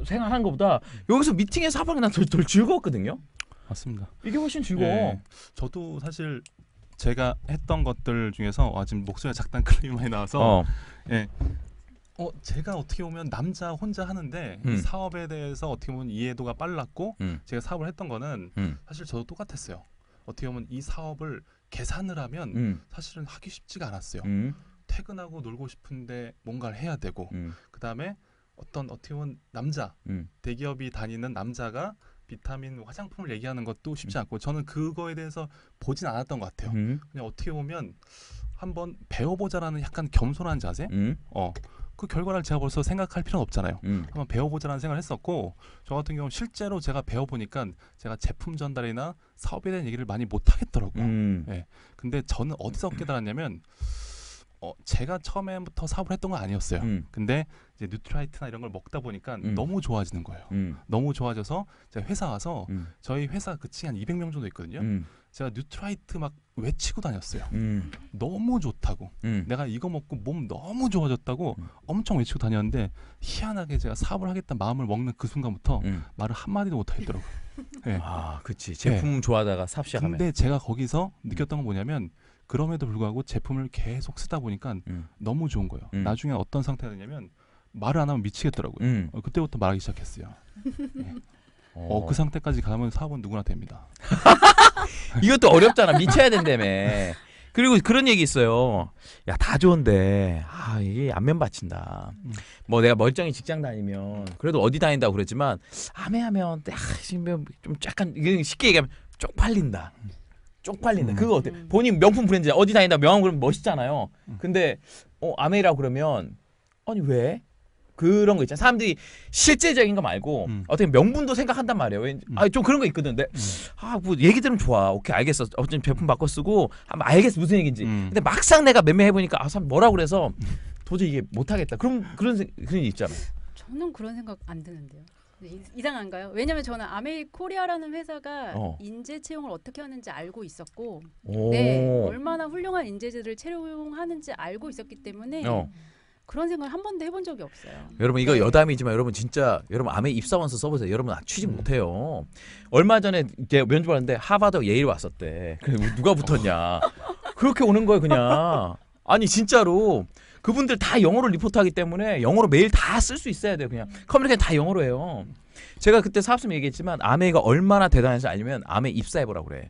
생활하는 것보다 여기서 미팅에서 하는 게 난 덜 즐거웠거든요. 맞습니다. 이게 훨씬 즐거워. 예, 저도 사실 제가 했던 것들 중에서 지금 목소리가 작단 클립이 많이 나와서 제가 어떻게 보면 남자 혼자 하는데 이 사업에 대해서 어떻게 보면 이해도가 빨랐고 제가 사업을 했던 거는 사실 저도 똑같았어요. 어떻게 보면 이 사업을 계산을 하면 사실은 하기 쉽지가 않았어요. 퇴근하고 놀고 싶은데 뭔가를 해야 되고 그 다음에 어떻게 보면 남자 대기업이 다니는 남자가 비타민 화장품을 얘기하는 것도 쉽지 않고 저는 그거에 대해서 보진 않았던 것 같아요. 그냥 어떻게 보면 한번 배워보자라는 약간 겸손한 자세. 그 결과를 제가 벌써 생각할 필요는 없잖아요. 한번 배워보자라는 생각을 했었고 저 같은 경우는 실제로 제가 배워보니까 제가 제품 전달이나 사업에 대한 얘기를 많이 못 하겠더라고요. 근데 저는 어디서 깨달았냐면 제가 처음에부터 사업을 했던 건 아니었어요. 근데 이제 뉴트라이트나 이런 걸 먹다 보니까 너무 좋아지는 거예요. 너무 좋아져서 제가 회사 와서 저희 회사 그 층에 한 200명 정도 있거든요. 제가 뉴트라이트 막 외치고 다녔어요. 너무 좋다고. 내가 이거 먹고 몸 너무 좋아졌다고 엄청 외치고 다녔는데 희한하게 제가 사업을 하겠다는 마음을 먹는 그 순간부터 말을 한마디도 못 하겠더라고요. 네. 아, 그치. 제품 좋아하다가 사업 시작하면. 근데 제가 거기서 느꼈던 건 뭐냐면 그럼에도 불구하고 제품을 계속 쓰다 보니까 너무 좋은 거예요. 나중에 어떤 상태가 되냐면 말을 안 하면 미치겠더라고요. 그때부터 말하기 시작했어요. 네. 그 상태까지 가면 사업은 누구나 됩니다. 이것도 어렵잖아. 미쳐야 된다며. 그리고 그런 얘기 있어요. 야, 다 좋은데 이게 안면 받친다. 뭐 내가 멀쩡히 직장 다니면 그래도 어디 다닌다고 그랬지만 암해하면 지금 좀 약간 쉽게 얘기하면 쪽팔린다. 쪽팔린다. 그거 어때? 본인 명품 브랜드 어디 다닌다 명함 그러면 멋있잖아요. 근데 아메이라고 그러면 아니 왜? 그런 거 있잖아. 사람들이 실제적인 거 말고 어떻게 명분도 생각한단 말이에요. 좀 그런 거 있거든. 근데 뭐 얘기 들으면 좋아. 오케이 알겠어. 어쨌든 제품 바꿔 쓰고 알겠어 무슨 얘기인지. 근데 막상 내가 매매해 보니까 사람 뭐라 그래서 도저히 이게 못 하겠다. 그런 일이 있잖아요. 저는 그런 생각 안 드는데요. 이상한가요? 왜냐면 저는 아메이 코리아라는 회사가 인재 채용을 어떻게 하는지 알고 있었고, 얼마나 훌륭한 인재들을 채용하는지 알고 있었기 때문에 그런 생각을 한 번도 해본 적이 없어요. 여러분 이거 여담이지만 여러분 진짜 여러분 아메이 입사원서 써보세요. 여러분 취직 못해요. 얼마 전에 이제 면접을 하는데 하버드 예일 왔었대. 누가 붙었냐. 그렇게 오는 거예요 그냥. 아니 진짜로. 그분들 다 영어로 리포트하기 때문에 영어로 메일 다 쓸 수 있어야 돼요. 그냥 커뮤니케이션 다 영어로 해요. 제가 그때 사업팀에 얘기했지만 아메이가 얼마나 대단해서 알면 아메이 입사해보라고 그래.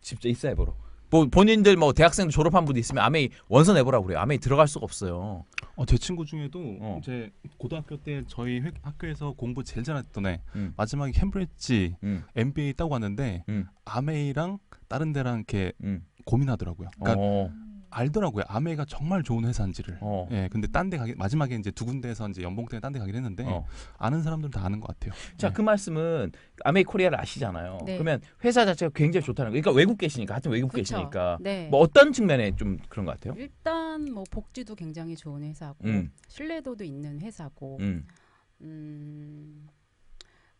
진짜 입사해보러. 뭐 본인들 뭐 대학생 졸업한 분도 있으면 아메이 원서 내보라고 그래요. 아메이 들어갈 수가 없어요. 제 친구 중에도 이제 고등학교 때 저희 학교에서 공부 제일 잘했던 애 마지막에 캠브리지 MBA 따고 왔는데 아메이랑 다른 데랑 이렇게 고민하더라고요. 그러니까 알더라고요. 아메이가 정말 좋은 회사인지를. 예, 근데 딴 데 가기 마지막에 이제 두 군데에서 이제 연봉 때문에 딴 데 가긴 했는데 아는 사람들은 다 아는 것 같아요. 자, 그 말씀은 아메이 코리아를 아시잖아요. 네. 그러면 회사 자체가 굉장히 좋다는 거. 그러니까 외국 계시니까 하여튼 외국 그쵸. 계시니까 네. 뭐 어떤 측면에 좀 그런 것 같아요? 일단 뭐 복지도 굉장히 좋은 회사고 신뢰도도 있는 회사고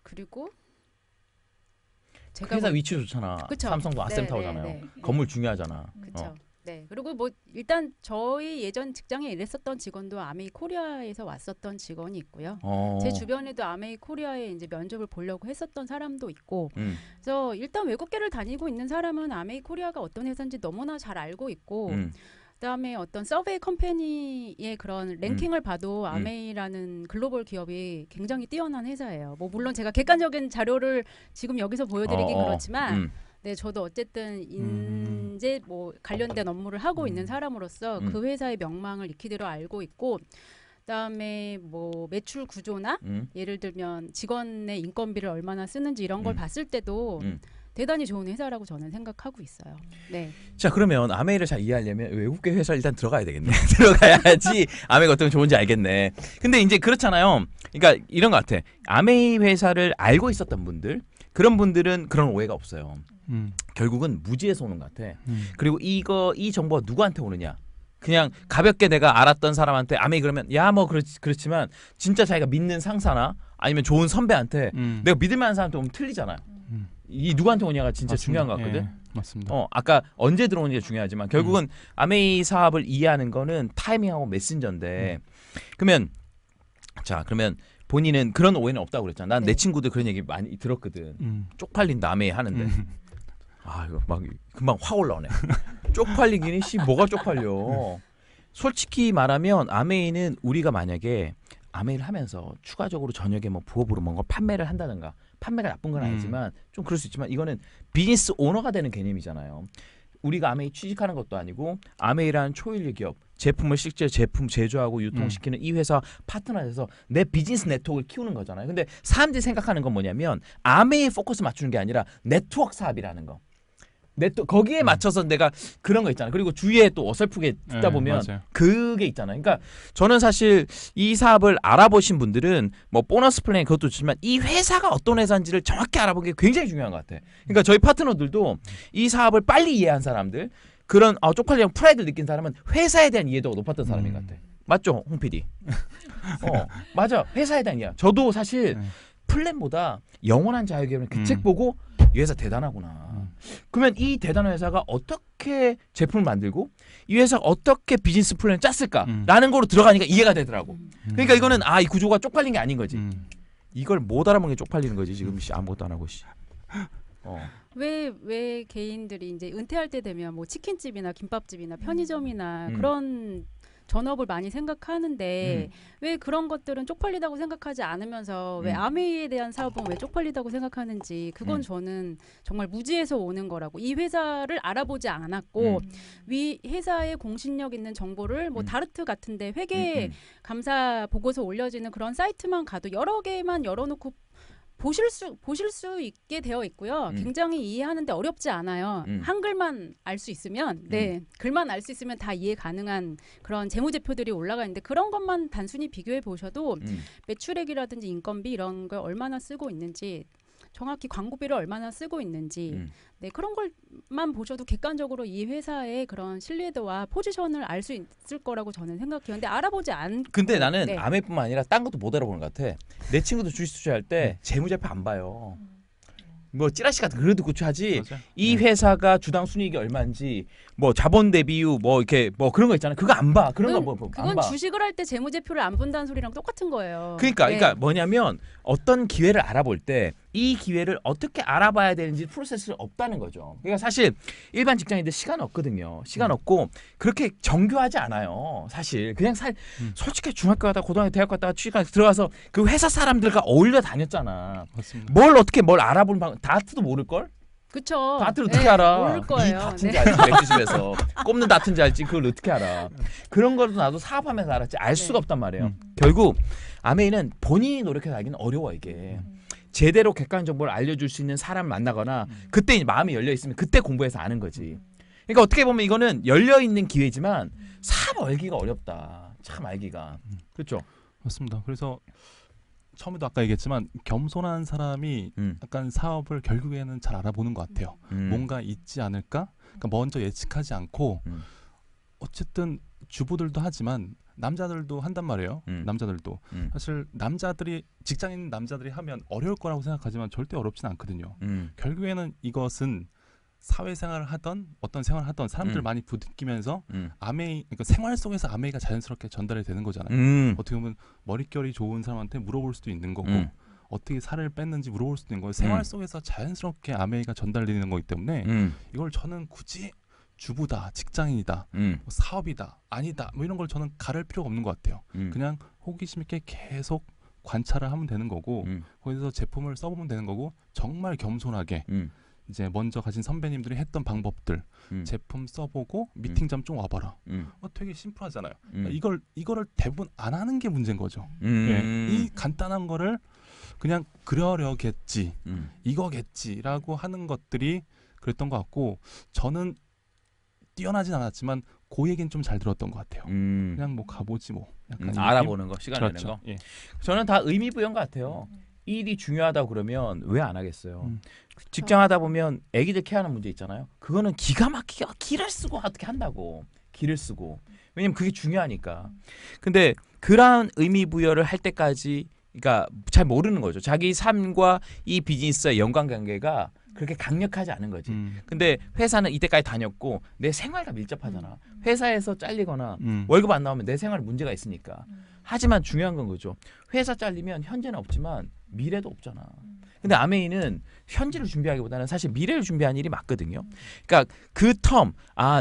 그리고 제가 회사 위치 좋잖아. 그쵸. 삼성도 아셈타워잖아요. 네. 건물 중요하잖아. 그렇죠. 네. 그리고 뭐 일단 저희 예전 직장에 일했었던 직원도 아메이 코리아에서 왔었던 직원이 있고요. 제 주변에도 아메이 코리아에 이제 면접을 보려고 했었던 사람도 있고. 그래서 일단 외국계를 다니고 있는 사람은 아메이 코리아가 어떤 회사인지 너무나 잘 알고 있고. 그다음에 어떤 서베이 컴퍼니의 그런 랭킹을 봐도 아메이라는 글로벌 기업이 굉장히 뛰어난 회사예요. 뭐 물론 제가 객관적인 자료를 지금 여기서 보여드리긴 그렇지만 네, 저도 어쨌든 인재 뭐 관련된 업무를 하고 있는 사람으로서 그 회사의 명망을 익히대로 알고 있고, 그다음에 뭐 매출 구조나 예를 들면 직원의 인건비를 얼마나 쓰는지 이런 걸 봤을 때도 대단히 좋은 회사라고 저는 생각하고 있어요. 네. 자, 그러면 아메이를 잘 이해하려면 외국계 회사 일단 들어가야 되겠네. 들어가야지 아메이가 어떤 좋은지 알겠네. 근데 이제 그렇잖아요. 그러니까 이런 것 같아. 아메이 회사를 알고 있었던 분들, 그런 분들은 그런 오해가 없어요. 결국은 무지에서 오는 것 같아. 그리고 이 정보가 누구한테 오느냐? 그냥 가볍게 내가 알았던 사람한테 아메이 그러면 야 뭐 그렇지만 진짜 자기가 믿는 상사나 아니면 좋은 선배한테 내가 믿을 만한 사람한테 오면 틀리잖아요. 이 누구한테 오냐가 진짜 맞습니다. 중요한 것 같거든. 예, 맞습니다. 아까 언제 들어오는지가 중요하지만 결국은 아메이 사업을 이해하는 거는 타이밍하고 메신저인데 그러면 본인은 그런 오해는 없다고 그랬잖아. 난 내 친구들 그런 얘기 많이 들었거든. 쪽팔린다 아메이 하는데 이거 막 금방 확 올라오네. 쪽팔리기는 뭐가 쪽팔려. 솔직히 말하면 아메이는 우리가 만약에 아메이를 하면서 추가적으로 저녁에 뭐 부업으로 뭔가 판매를 한다든가, 판매가 나쁜 건 아니지만 좀 그럴 수 있지만 이거는 비즈니스 오너가 되는 개념이잖아요. 우리가 아메이 취직하는 것도 아니고 아메이라는 초일류 기업, 제품을 실제 제품 제조하고 유통시키는 이 회사 파트너에서 내 비즈니스 네트워크를 키우는 거잖아요. 근데 사람들이 생각하는 건 뭐냐면 아메이에 포커스 맞추는 게 아니라 네트워크 사업이라는 거. 거기에 맞춰서 내가 그런 거 있잖아. 그리고 주위에 또 어설프게 듣다 보면 그게 있잖아요. 그러니까 저는 사실 이 사업을 알아보신 분들은 뭐 보너스 플랜 그것도 좋지만 이 회사가 어떤 회사인지를 정확히 알아보는 게 굉장히 중요한 것 같아. 그러니까 저희 파트너들도 이 사업을 빨리 이해한 사람들, 그런 쪽팔리는 프라이드를 느낀 사람은 회사에 대한 이해도가 높았던 사람인 것 같아. 맞죠, 홍 PD? 맞아. 회사에 대한 이해. 저도 사실 플랜보다 영원한 자유개발은 그 책 보고 이 회사 대단하구나. 그러면 이 대단한 회사가 어떻게 제품을 만들고 이 회사가 어떻게 비즈니스 플랜을 짰을까라는 거로 들어가니까 이해가 되더라고. 그러니까 이거는 이 구조가 쪽팔린 게 아닌 거지. 이걸 못 알아보는 게 쪽팔리는 거지. 지금 아무것도 안 하고 왜 개인들이 이제 은퇴할 때 되면 뭐 치킨집이나 김밥집이나 편의점이나 그런 전업을 많이 생각하는데 왜 그런 것들은 쪽팔리다고 생각하지 않으면서 왜 아메이에 대한 사업은 왜 쪽팔리다고 생각하는지 그건 저는 정말 무지에서 오는 거라고. 이 회사를 알아보지 않았고 위 회사의 공신력 있는 정보를 뭐 다르트 같은데 회계 감사 보고서 올려지는 그런 사이트만 가도 여러 개만 열어놓고 보실 수 있게 되어 있고요. 굉장히 이해하는데 어렵지 않아요. 한글만 알 수 있으면, 글만 알 수 있으면 다 이해 가능한 그런 재무제표들이 올라가 있는데 그런 것만 단순히 비교해 보셔도 매출액이라든지 인건비 이런 걸 얼마나 쓰고 있는지, 정확히 광고비를 얼마나 쓰고 있는지, 그런 걸만 보셔도 객관적으로 이 회사의 그런 신뢰도와 포지션을 알 수 있을 거라고 저는 생각해요. 근데 알아보지 않고. 근데 나는 아메뿐만 아니라 딴 것도 못 알아보는 것 같아. 내 친구도 주식 투자할 때 재무제표 안 봐요. 뭐 찌라시 같은 그래도 고쳐하지. 이 회사가 주당 순이익이 얼마인지, 뭐 자본 대비율, 뭐 이렇게 뭐 그런 거 있잖아. 그거 안 봐. 그런 거 뭐 안 봐. 그건 주식을 할 때 재무제표를 안 본다는 소리랑 똑같은 거예요. 그러니까 뭐냐면 어떤 기회를 알아볼 때 이 기회를 어떻게 알아봐야 되는지 프로세스가 없다는 거죠. 그러니까 사실 일반 직장인들 시간 없거든요. 시간 없고 그렇게 정교하지 않아요. 사실 그냥 솔직히 중학교 갔다 고등학교 대학 갔다가 취직한 들어가서 그 회사 사람들과 어울려 다녔잖아. 맞습니다. 뭘 알아보는 방법. 다트도 모를 걸? 그쵸. 다트를 어떻게 알아? 모를 거예요. 이 다트인지 알지. 맥주집에서 꼽는 다트인지 알지. 그걸 어떻게 알아? 그런 거도 나도 사업하면서 알았지. 알 수가 없단 말이에요. 결국 아메이는 본인이 노력해서 알기는 어려워 이게. 제대로 객관 정보를 알려줄 수 있는 사람을 만나거나 그때 마음이 열려 있으면 그때 공부해서 아는 거지. 그러니까 어떻게 보면 이거는 열려 있는 기회지만 사람 알기가 어렵다. 참 알기가. 그렇죠. 맞습니다. 그래서 처음에도 아까 얘기했지만 겸손한 사람이 약간 사업을 결국에는 잘 알아보는 것 같아요. 뭔가 있지 않을까? 그러니까 먼저 예측하지 않고 어쨌든 주부들도 하지만 남자들도 한단 말이에요. 남자들도 사실 직장인 남자들이 하면 어려울 거라고 생각하지만 절대 어렵진 않거든요. 결국에는 이것은 사회생활을 하던 어떤 생활을 하던 사람들 많이 부딪히면서 그러니까 생활 속에서 아메이가 자연스럽게 전달이 되는 거잖아요. 어떻게 보면 머릿결이 좋은 사람한테 물어볼 수도 있는 거고 어떻게 살을 뺐는지 물어볼 수도 있는 거예요. 생활 속에서 자연스럽게 아메이가 전달되는 거기 때문에 이걸 저는 굳이 주부다, 직장인이다, 뭐 사업이다, 아니다, 뭐 이런 걸 저는 가릴 필요가 없는 것 같아요. 그냥 호기심 있게 계속 관찰을 하면 되는 거고 거기서 제품을 써보면 되는 거고 정말 겸손하게 이제 먼저 가신 선배님들이 했던 방법들 제품 써보고 미팅점 좀 와봐라. 되게 심플하잖아요. 그러니까 이거를 대부분 안 하는 게 문제인 거죠. 이 간단한 거를 그냥 그러려겠지, 이거겠지라고 하는 것들이 그랬던 것 같고 저는 뛰어나진 않았지만 그 얘기는 좀 잘 들었던 것 같아요. 그냥 뭐 가보지 뭐. 약간 알아보는 거, 시간 내는 그렇죠. 거. 저는 다 의미부여인 것 같아요. 일이 중요하다고 그러면 왜 안 하겠어요. 직장 하다 보면 애기들 케어하는 문제 있잖아요. 그거는 기가 막히게 기를 쓰고 어떻게 한다고. 기를 쓰고. 왜냐면 그게 중요하니까. 근데 그러한 의미부여를 할 때까지 그러니까 잘 모르는 거죠. 자기 삶과 이 비즈니스의 연관관계가 그렇게 강력하지 않은 거지. 근데 회사는 이때까지 다녔고 내 생활과 밀접하잖아. 회사에서 잘리거나 월급 안 나오면 내 생활에 문제가 있으니까. 하지만 중요한 건 거죠. 회사 잘리면 현재는 없지만 미래도 없잖아. 근데 아메이는 현재를 준비하기보다는 사실 미래를 준비한 일이 맞거든요. 그러니까 그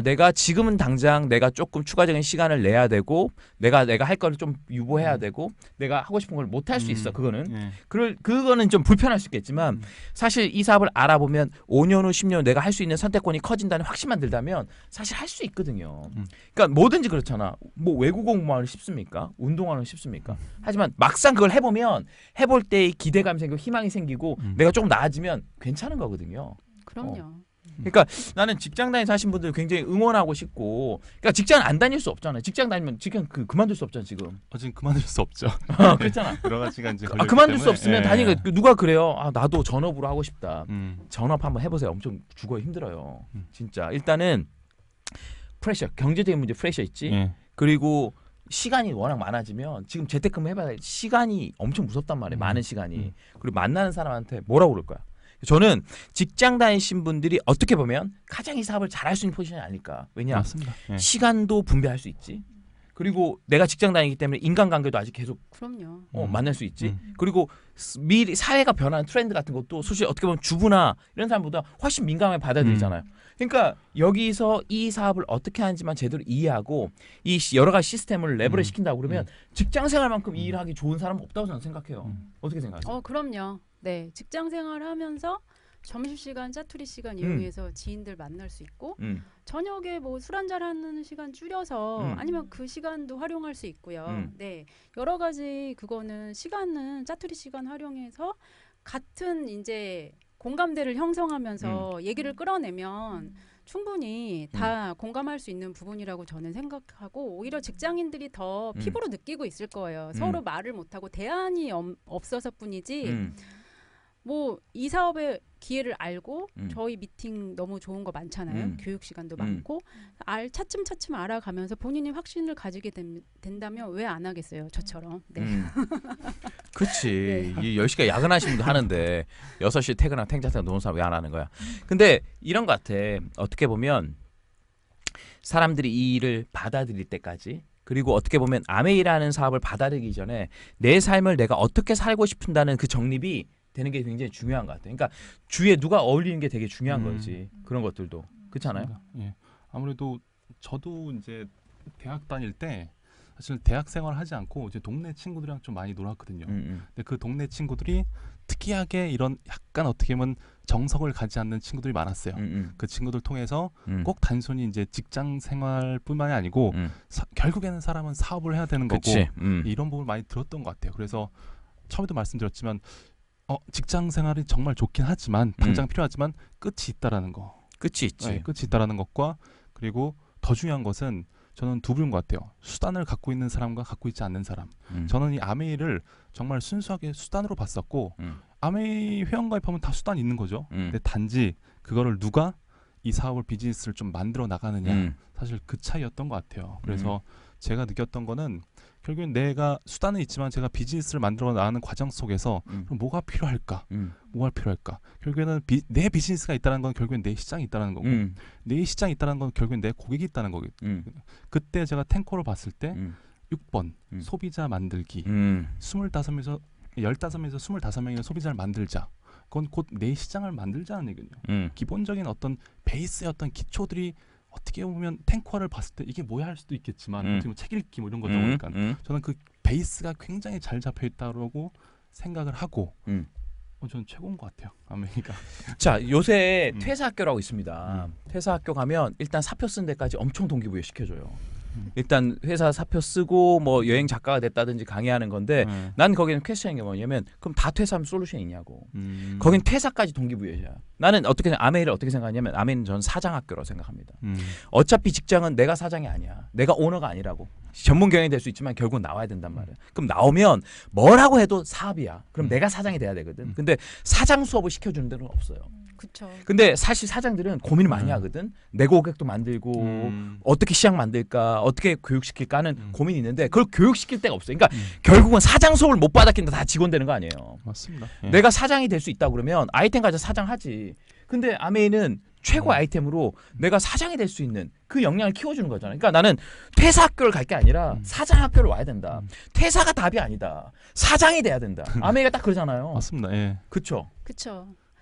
내가 지금은 당장 내가 조금 추가적인 시간을 내야 되고 내가 할 거를 좀 유보해야 되고 내가 하고 싶은 걸 못 할 수 있어. 그거는. 그거는 좀 불편할 수 있겠지만 사실 이 사업을 알아보면 5년 후 10년 후 내가 할 수 있는 선택권이 커진다는 확신만 들다면 사실 할 수 있거든요. 그러니까 뭐든지 그렇잖아. 뭐 외국어 공부하는 쉽습니까? 운동하는 쉽습니까? 하지만 막상 그걸 해보면 해볼 때의 기대감이 생기고 희망이 생기고 내가 조금 나아지면 괜찮은 거거든요. 그럼요. 그러니까 나는 직장 다니는 하신 분들 굉장히 응원하고 싶고 그러니까 직장 안 다닐 수 없잖아요. 직장 다니면 직장 그만둘 수 없잖아 지금. 지금 그만둘 수 없죠. 그렇잖아. 여러 가지가 이제 그만둘 수 없으면 다니까 누가 그래요. 나도 전업으로 하고 싶다. 전업 한번 해보세요. 엄청 죽어요. 힘들어요. 진짜 일단은 프레셔, 경제적인 문제 프레셔 있지. 예. 그리고 시간이 워낙 많아지면 지금 재택근무 해봐야 시간이 엄청 무섭단 말이에요. 많은 시간이. 그리고 만나는 사람한테 뭐라고 그럴 거야. 저는 직장 다니신 분들이 어떻게 보면 가장 이 사업을 잘할 수 있는 포지션이 아닐까. 왜냐? 맞습니다. 예. 시간도 분배할 수 있지. 그리고 내가 직장 다니기 때문에 인간관계도 아직 계속 그럼요. 만날 수 있지. 그리고 미리 사회가 변하는 트렌드 같은 것도 사실 어떻게 보면 주부나 이런 사람보다 훨씬 민감하게 받아들이잖아요. 그러니까 여기서 이 사업을 어떻게 하는지만 제대로 이해하고 이 여러 가지 시스템을 레버리 시킨다고 그러면 직장 생활만큼 이 일하기 좋은 사람은 없다고 저는 생각해요. 어떻게 생각하세요? 그럼요. 네, 직장 생활하면서 점심시간, 짜투리 시간 이용해서 지인들 만날 수 있고 저녁에 뭐 술 한잔 하는 시간 줄여서 아니면 그 시간도 활용할 수 있고요. 네, 여러 가지 그거는 시간은 짜투리 시간 활용해서 같은 이제 공감대를 형성하면서 얘기를 끌어내면 충분히 다 공감할 수 있는 부분이라고 저는 생각하고 오히려 직장인들이 더 피부로 느끼고 있을 거예요. 서로 말을 못하고 대안이 없어서 뿐이지 뭐 이 사업의 기회를 알고 저희 미팅 너무 좋은 거 많잖아요. 교육 시간도 많고 차츰차츰 알아가면서 본인이 확신을 가지게 된다면 왜 안 하겠어요. 저처럼. 네. 그렇지. 네. 10시까지 야근하시는 분도 하는데 6시 퇴근하고 탱자탱 노는 사람 왜 안 하는 거야. 근데 이런 것 같아. 어떻게 보면 사람들이 이 일을 받아들일 때까지 그리고 어떻게 보면 아메이라는 사업을 받아들이기 전에 내 삶을 내가 어떻게 살고 싶은다는 그 정립이 되는 게 굉장히 중요한 것 같아요. 그러니까 주위에 누가 어울리는 게 되게 중요한 거지. 그런 것들도 그렇잖아요. 예. 아무래도 저도 이제 대학 다닐 때 사실 대학 생활을 하지 않고 이제 동네 친구들이랑 좀 많이 놀았거든요. 근데 그 동네 친구들이 특이하게 이런 약간 어떻게 보면 정석을 가지 않는 친구들이 많았어요. 그 친구들 통해서 꼭 단순히 이제 직장 생활뿐만이 아니고 결국에는 사람은 사업을 해야 되는 거고 이런 부분을 많이 들었던 것 같아요. 그래서 처음에도 말씀드렸지만 직장 생활이 정말 좋긴 하지만 당장 필요하지만 끝이 있다라는 거. 끝이 있지. 네, 끝이 있다라는 것과 그리고 더 중요한 것은 저는 두 부류인 것 같아요. 수단을 갖고 있는 사람과 갖고 있지 않는 사람. 저는 이 아메이를 정말 순수하게 수단으로 봤었고 아메이 회원가입하면 다 수단이 있는 거죠. 근데 단지 그거를 누가 이 사업을 비즈니스를 좀 만들어 나가느냐 사실 그 차이였던 것 같아요. 그래서 제가 느꼈던 거는 결국엔 내가 수단은 있지만 제가 비즈니스를 만들어 나가는 과정 속에서 그럼 뭐가 필요할까? 뭐가 필요할까? 결국에는 내 비즈니스가 있다는 건 결국엔 내 시장이 있다는 거고 내 시장이 있다는 건 결국엔 내 고객이 있다는 거거든요. 그때 제가 탱코를 봤을 때 6번 소비자 만들기 15명에서 25명의 소비자를 만들자. 그건 곧 내 시장을 만들자는 얘기거든요. 기본적인 어떤 베이스의 어떤 기초들이 어떻게 보면 탱커를 봤을 때 이게 뭐야 할 수도 있겠지만 어떻게 보면 책 읽기 뭐 이런 거다 보니까 저는 그 베이스가 굉장히 잘 잡혀 있다고 생각을 하고 저는 최고인 것 같아요. 아메리카. 자, 요새 퇴사학교라고 있습니다. 퇴사학교 가면 일단 사표 쓴 데까지 엄청 동기부여 시켜줘요. 일단 회사 사표 쓰고 뭐 여행 작가가 됐다든지 강의하는 건데 난 거기는 퀘스천이 뭐냐면 그럼 다 퇴사하면 솔루션이 있냐고. 거긴 퇴사까지 동기부여야. 나는 아메이를 어떻게 생각하냐면 아메이는 저는 사장학교라고 생각합니다. 어차피 직장은 내가 사장이 아니야. 내가 오너가 아니라고. 전문 경영이 될 수 있지만 결국 나와야 된단 말이야. 그럼 나오면 뭐라고 해도 사업이야. 그럼 내가 사장이 돼야 되거든. 근데 사장 수업을 시켜주는 데는 없어요. 그쵸. 근데 사실 사장들은 고민을 많이 하거든. 내 고객도 만들고 어떻게 시장 만들까, 어떻게 교육시킬까 하는 고민이 있는데 그걸 교육시킬 데가 없어요. 그러니까 결국은 사장 수업을 못 받았긴데 다 직원 되는 거 아니에요. 맞습니다. 예. 내가 사장이 될 수 있다고 그러면 아이템 가져 사장하지. 근데 아메이는 최고 아이템으로 내가 사장이 될 수 있는 그 역량을 키워주는 거잖아요. 그러니까 나는 퇴사학교를 갈 게 아니라 사장학교를 와야 된다. 퇴사가 답이 아니다. 사장이 돼야 된다. 아메이가 딱 그러잖아요. 맞습니다. 예. 그쵸.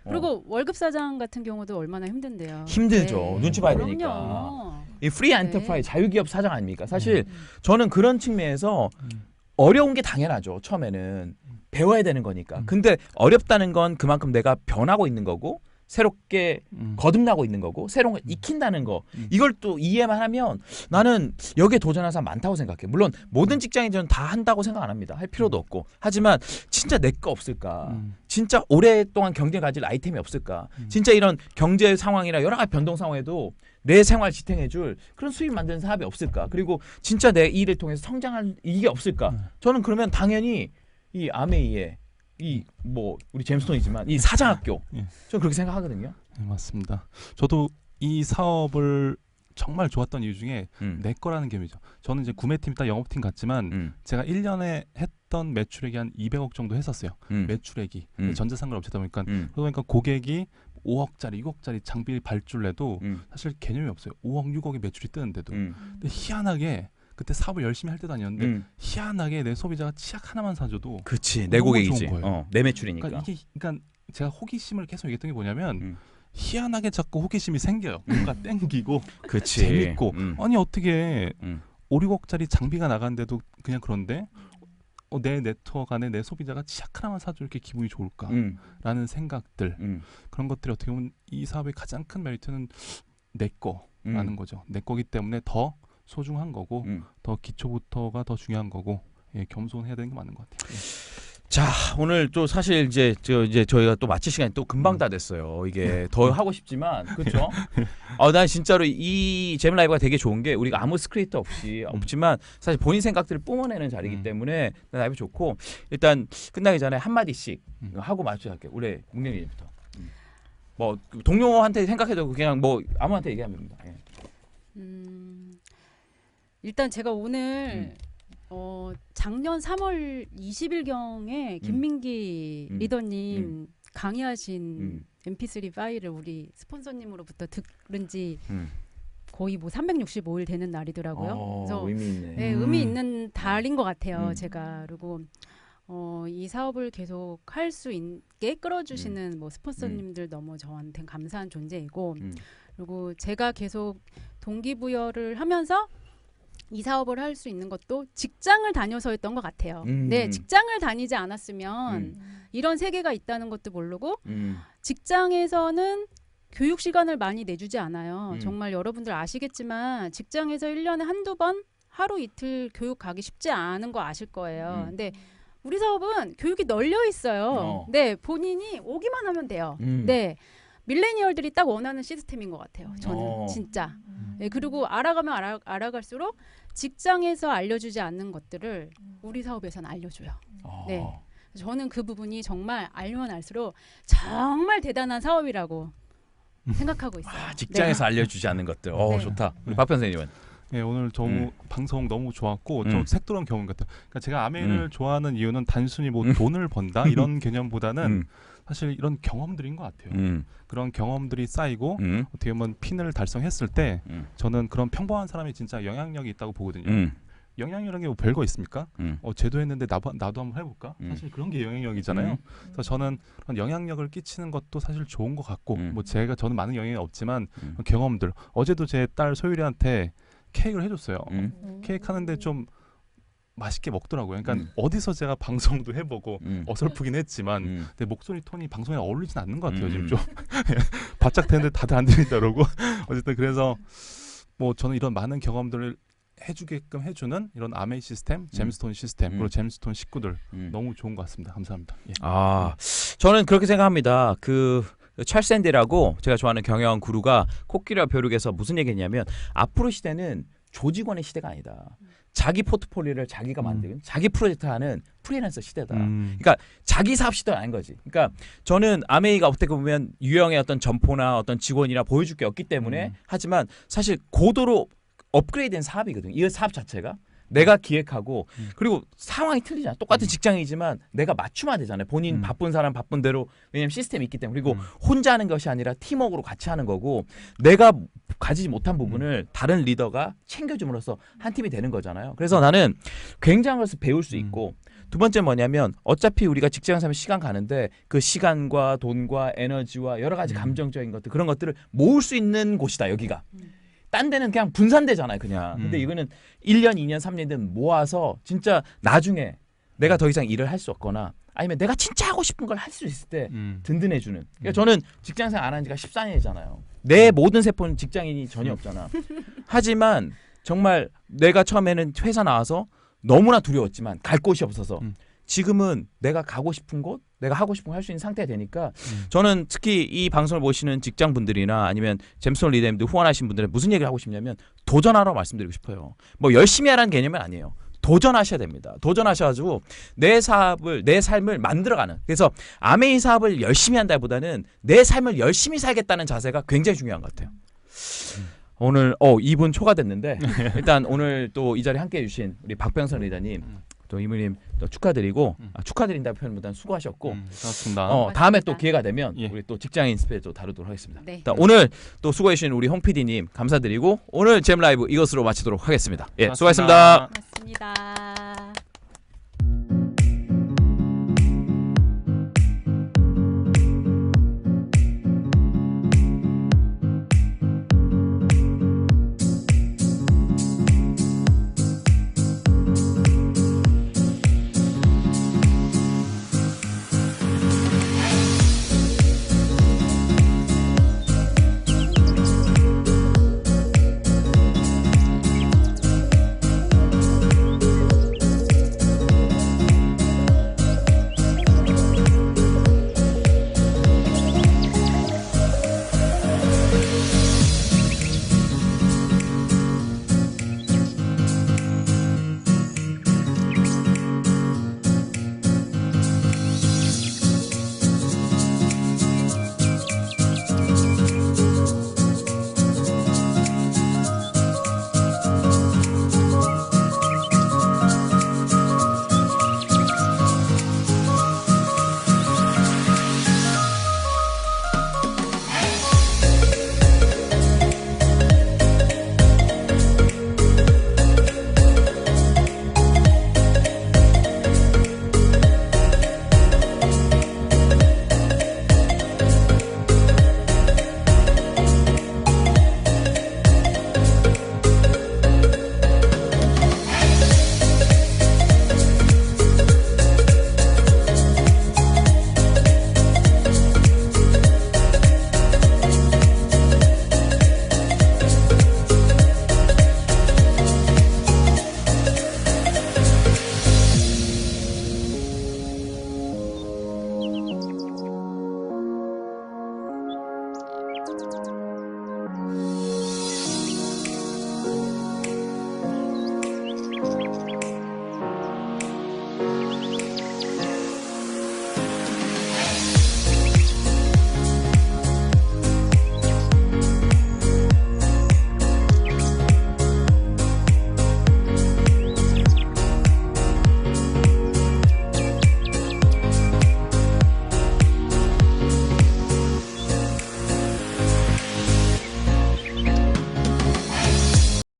그리고 월급 사장 같은 경우도 얼마나 힘든데요. 힘들죠. 네. 눈치 봐야 그럼요. 되니까. 이 프리 엔터프라이즈 자유기업 사장 아닙니까? 사실 저는 그런 측면에서 어려운 게 당연하죠. 처음에는 배워야 되는 거니까. 근데 어렵다는 건 그만큼 내가 변하고 있는 거고 새롭게 거듭나고 있는 거고 새로운 걸 익힌다는 거 이걸 또 이해만 하면 나는 여기에 도전하는 사람 많다고 생각해요. 물론 모든 직장인들은 다 한다고 생각 안 합니다. 할 필요도 없고. 하지만 진짜 내 거 없을까? 진짜 오랫동안 경쟁 가질 아이템이 없을까? 진짜 이런 경제 상황이나 여러 가지 변동 상황에도 내 생활 지탱해줄 그런 수입 만드는 사업이 없을까? 그리고 진짜 내 일을 통해서 성장할 이게 없을까? 저는 그러면 당연히 이 아메이의 이 뭐 우리 제임스톤이지만 이 사장학교 저는 그렇게 생각하거든요. 네, 맞습니다. 저도 이 사업을 정말 좋았던 이유 중에 내 거라는 개념이죠. 저는 이제 구매팀 딱 영업팀 같지만 제가 1년에 했던 매출액이 한 200억 정도 했었어요. 매출액이 전자상가를 업체다 보니까 그러다 보니까 고객이 5억짜리, 6억짜리 장비 발주를 해도 사실 개념이 없어요. 5억, 6억의 매출이 뜨는데도. 근데 희한하게 그때 사업을 열심히 할 때도 아니었는데 희한하게 내 소비자가 치약 하나만 사줘도 그치 내 고객이지. 내 매출이니까. 그러니까 제가 호기심을 계속 얘기했던 게 뭐냐면 희한하게 자꾸 호기심이 생겨요. 뭔가 땡기고 그치. 재밌고 아니 어떻게 5, 6억짜리 장비가 나가는데도 그냥 그런데 내 네트워크 안에 내 소비자가 치약 하나만 사줄 게 기분이 좋을까라는 생각들 그런 것들이 어떻게 보면 이 사업의 가장 큰 메리트는 내 거라는 거죠. 내 거기 때문에 더 소중한 거고 더 기초부터가 더 중요한 거고 겸손해야 되는 게 맞는 것 같아요. 자 오늘 또 사실 이제 저희가 또 마칠 시간이 또 금방 다 됐어요. 이게 더 하고 싶지만 그렇죠. 난 진짜로 이 재미 라이브가 되게 좋은 게 우리가 아무 스크립트 없지만 사실 본인 생각들을 뿜어내는 자리이기 때문에 라이브 좋고 일단 끝나기 전에 한 마디씩 하고 마치할게요. 우리 묵님이부터. 뭐 동료한테 생각해도 그냥 뭐 아무한테 얘기하면 됩니다. 예. 일단 제가 오늘 작년 3월 20일경에 김민기 리더님 강의하신 MP3 파일을 우리 스폰서님으로부터 들은 지 거의 뭐 365일 되는 날이더라고요. 그래서 의미 있네. 네, 의미 있는 달인 것 같아요. 제가 그리고 이 사업을 계속 할 수 있게 끌어주시는 뭐 스폰서님들 너무 저한테 감사한 존재이고 그리고 제가 계속 동기부여를 하면서 이 사업을 할 수 있는 것도 직장을 다녀서였던 것 같아요. 네, 직장을 다니지 않았으면 이런 세계가 있다는 것도 모르고 직장에서는 교육 시간을 많이 내주지 않아요. 정말 여러분들 아시겠지만 직장에서 1년에 한두 번 하루 이틀 교육 가기 쉽지 않은 거 아실 거예요. 근데 우리 사업은 교육이 널려 있어요. 네, 본인이 오기만 하면 돼요. 네. 밀레니얼들이 딱 원하는 시스템인 것 같아요. 저는 진짜. 네, 그리고 알아가면 알아갈수록 직장에서 알려주지 않는 것들을 우리 사업에서는 알려줘요. 네, 저는 그 부분이 정말 알면 알수록 정말 대단한 사업이라고 생각하고 있어요. 직장에서 알려주지 않는 것들. 네. 좋다. 우리 박 선생님은? 네, 오늘 방송 너무 좋았고 좀 색다른 경험 같아요. 그러니까 제가 아메이를 좋아하는 이유는 단순히 뭐 돈을 번다 이런 개념보다는 사실 이런 경험들인 것 같아요. 그런 경험들이 쌓이고 어떻게 보면 핀을 달성했을 때 저는 그런 평범한 사람이 진짜 영향력이 있다고 보거든요. 영향력이라는 게 뭐 별거 있습니까? 쟤도 했는데 나도 한번 해볼까? 사실 그런 게 영향력이잖아요. 그래서 저는 그런 영향력을 끼치는 것도 사실 좋은 것 같고 뭐 저는 많은 영향이 없지만 경험들 어제도 제 딸 소율이한테 케이크를 해줬어요. 케이크 하는데 좀 맛있게 먹더라고요. 그러니까 어디서 제가 방송도 해보고 어설프긴 했지만 내 목소리 톤이 방송에 어울리진 않는 것 같아요. 지금 좀 바짝 되는데 다들 안 들린다 그러고 어쨌든 그래서 뭐 저는 이런 많은 경험들을 해주게끔 해주는 이런 아메이 시스템, 잼스톤 시스템 그리고 잼스톤 식구들 너무 좋은 것 같습니다. 감사합니다. 예. 저는 그렇게 생각합니다. 찰스 샌디라고 제가 좋아하는 경영 구루가 코끼리와 벼룩에서 무슨 얘기했냐면 앞으로 시대는 조직원의 시대가 아니다. 자기 포트폴리오를 자기가 만드는 자기 프로젝트 하는 프리랜서 시대다. 그러니까 자기 사업 시대가 아닌 거지. 그러니까 저는 아메이가 어떻게 보면 유형의 어떤 점포나 어떤 직원이나 보여줄 게 없기 때문에 하지만 사실 고도로 업그레이드된 사업이거든요. 이 사업 자체가. 내가 기획하고 그리고 상황이 틀리잖아. 똑같은 직장이지만 내가 맞추면 되잖아요. 본인 바쁜 사람 바쁜 대로 왜냐면 시스템이 있기 때문에 그리고 혼자 하는 것이 아니라 팀워크로 같이 하는 거고 내가 가지지 못한 부분을 다른 리더가 챙겨줌으로써 한 팀이 되는 거잖아요. 그래서 나는 굉장한 것을 배울 수 있고 두 번째 뭐냐면 어차피 우리가 직장 생활 시간 가는데 그 시간과 돈과 에너지와 여러 가지 감정적인 것들 그런 것들을 모을 수 있는 곳이다 여기가. 딴 데는 그냥 분산되잖아요 그냥. 근데 이거는 1년 2년 3년든 모아서 진짜 나중에 내가 더 이상 일을 할 수 없거나 아니면 내가 진짜 하고 싶은 걸 할 수 있을 때 든든해주는. 그러니까 저는 직장생활 안 한 지가 14년이잖아요. 내 모든 세포는 직장인이 전혀 없잖아. 하지만 정말 내가 처음에는 회사 나와서 너무나 두려웠지만 갈 곳이 없어서 지금은 내가 가고 싶은 곳, 내가 하고 싶은 거 할 수 있는 상태가 되니까 저는 특히 이 방송을 보시는 직장분들이나 아니면 잼스톤 리더님들 후원하신 분들은 무슨 얘기를 하고 싶냐면 도전하라고 말씀드리고 싶어요. 뭐 열심히 하라는 개념은 아니에요. 도전하셔야 됩니다. 도전하셔가지고 내 사업을 내 삶을 만들어가는. 그래서 아메이 사업을 열심히 한다기보다는 내 삶을 열심히 살겠다는 자세가 굉장히 중요한 것 같아요. 오늘 2분 초과됐는데 일단 오늘 또 이 자리에 함께 해주신 우리 박병선 리더님 또 이모님 또 축하드리고 축하드린다는 표현보다는 수고하셨고 고맙습니다. 다음에 또 기회가 되면 예. 우리 또 직장인 스페 또 다루도록 하겠습니다. 네. 오늘 또 수고해주신 우리 홍 PD님 감사드리고 오늘 잼 라이브 이것으로 마치도록 하겠습니다. 예, 수고하셨습니다. 고맙습니다.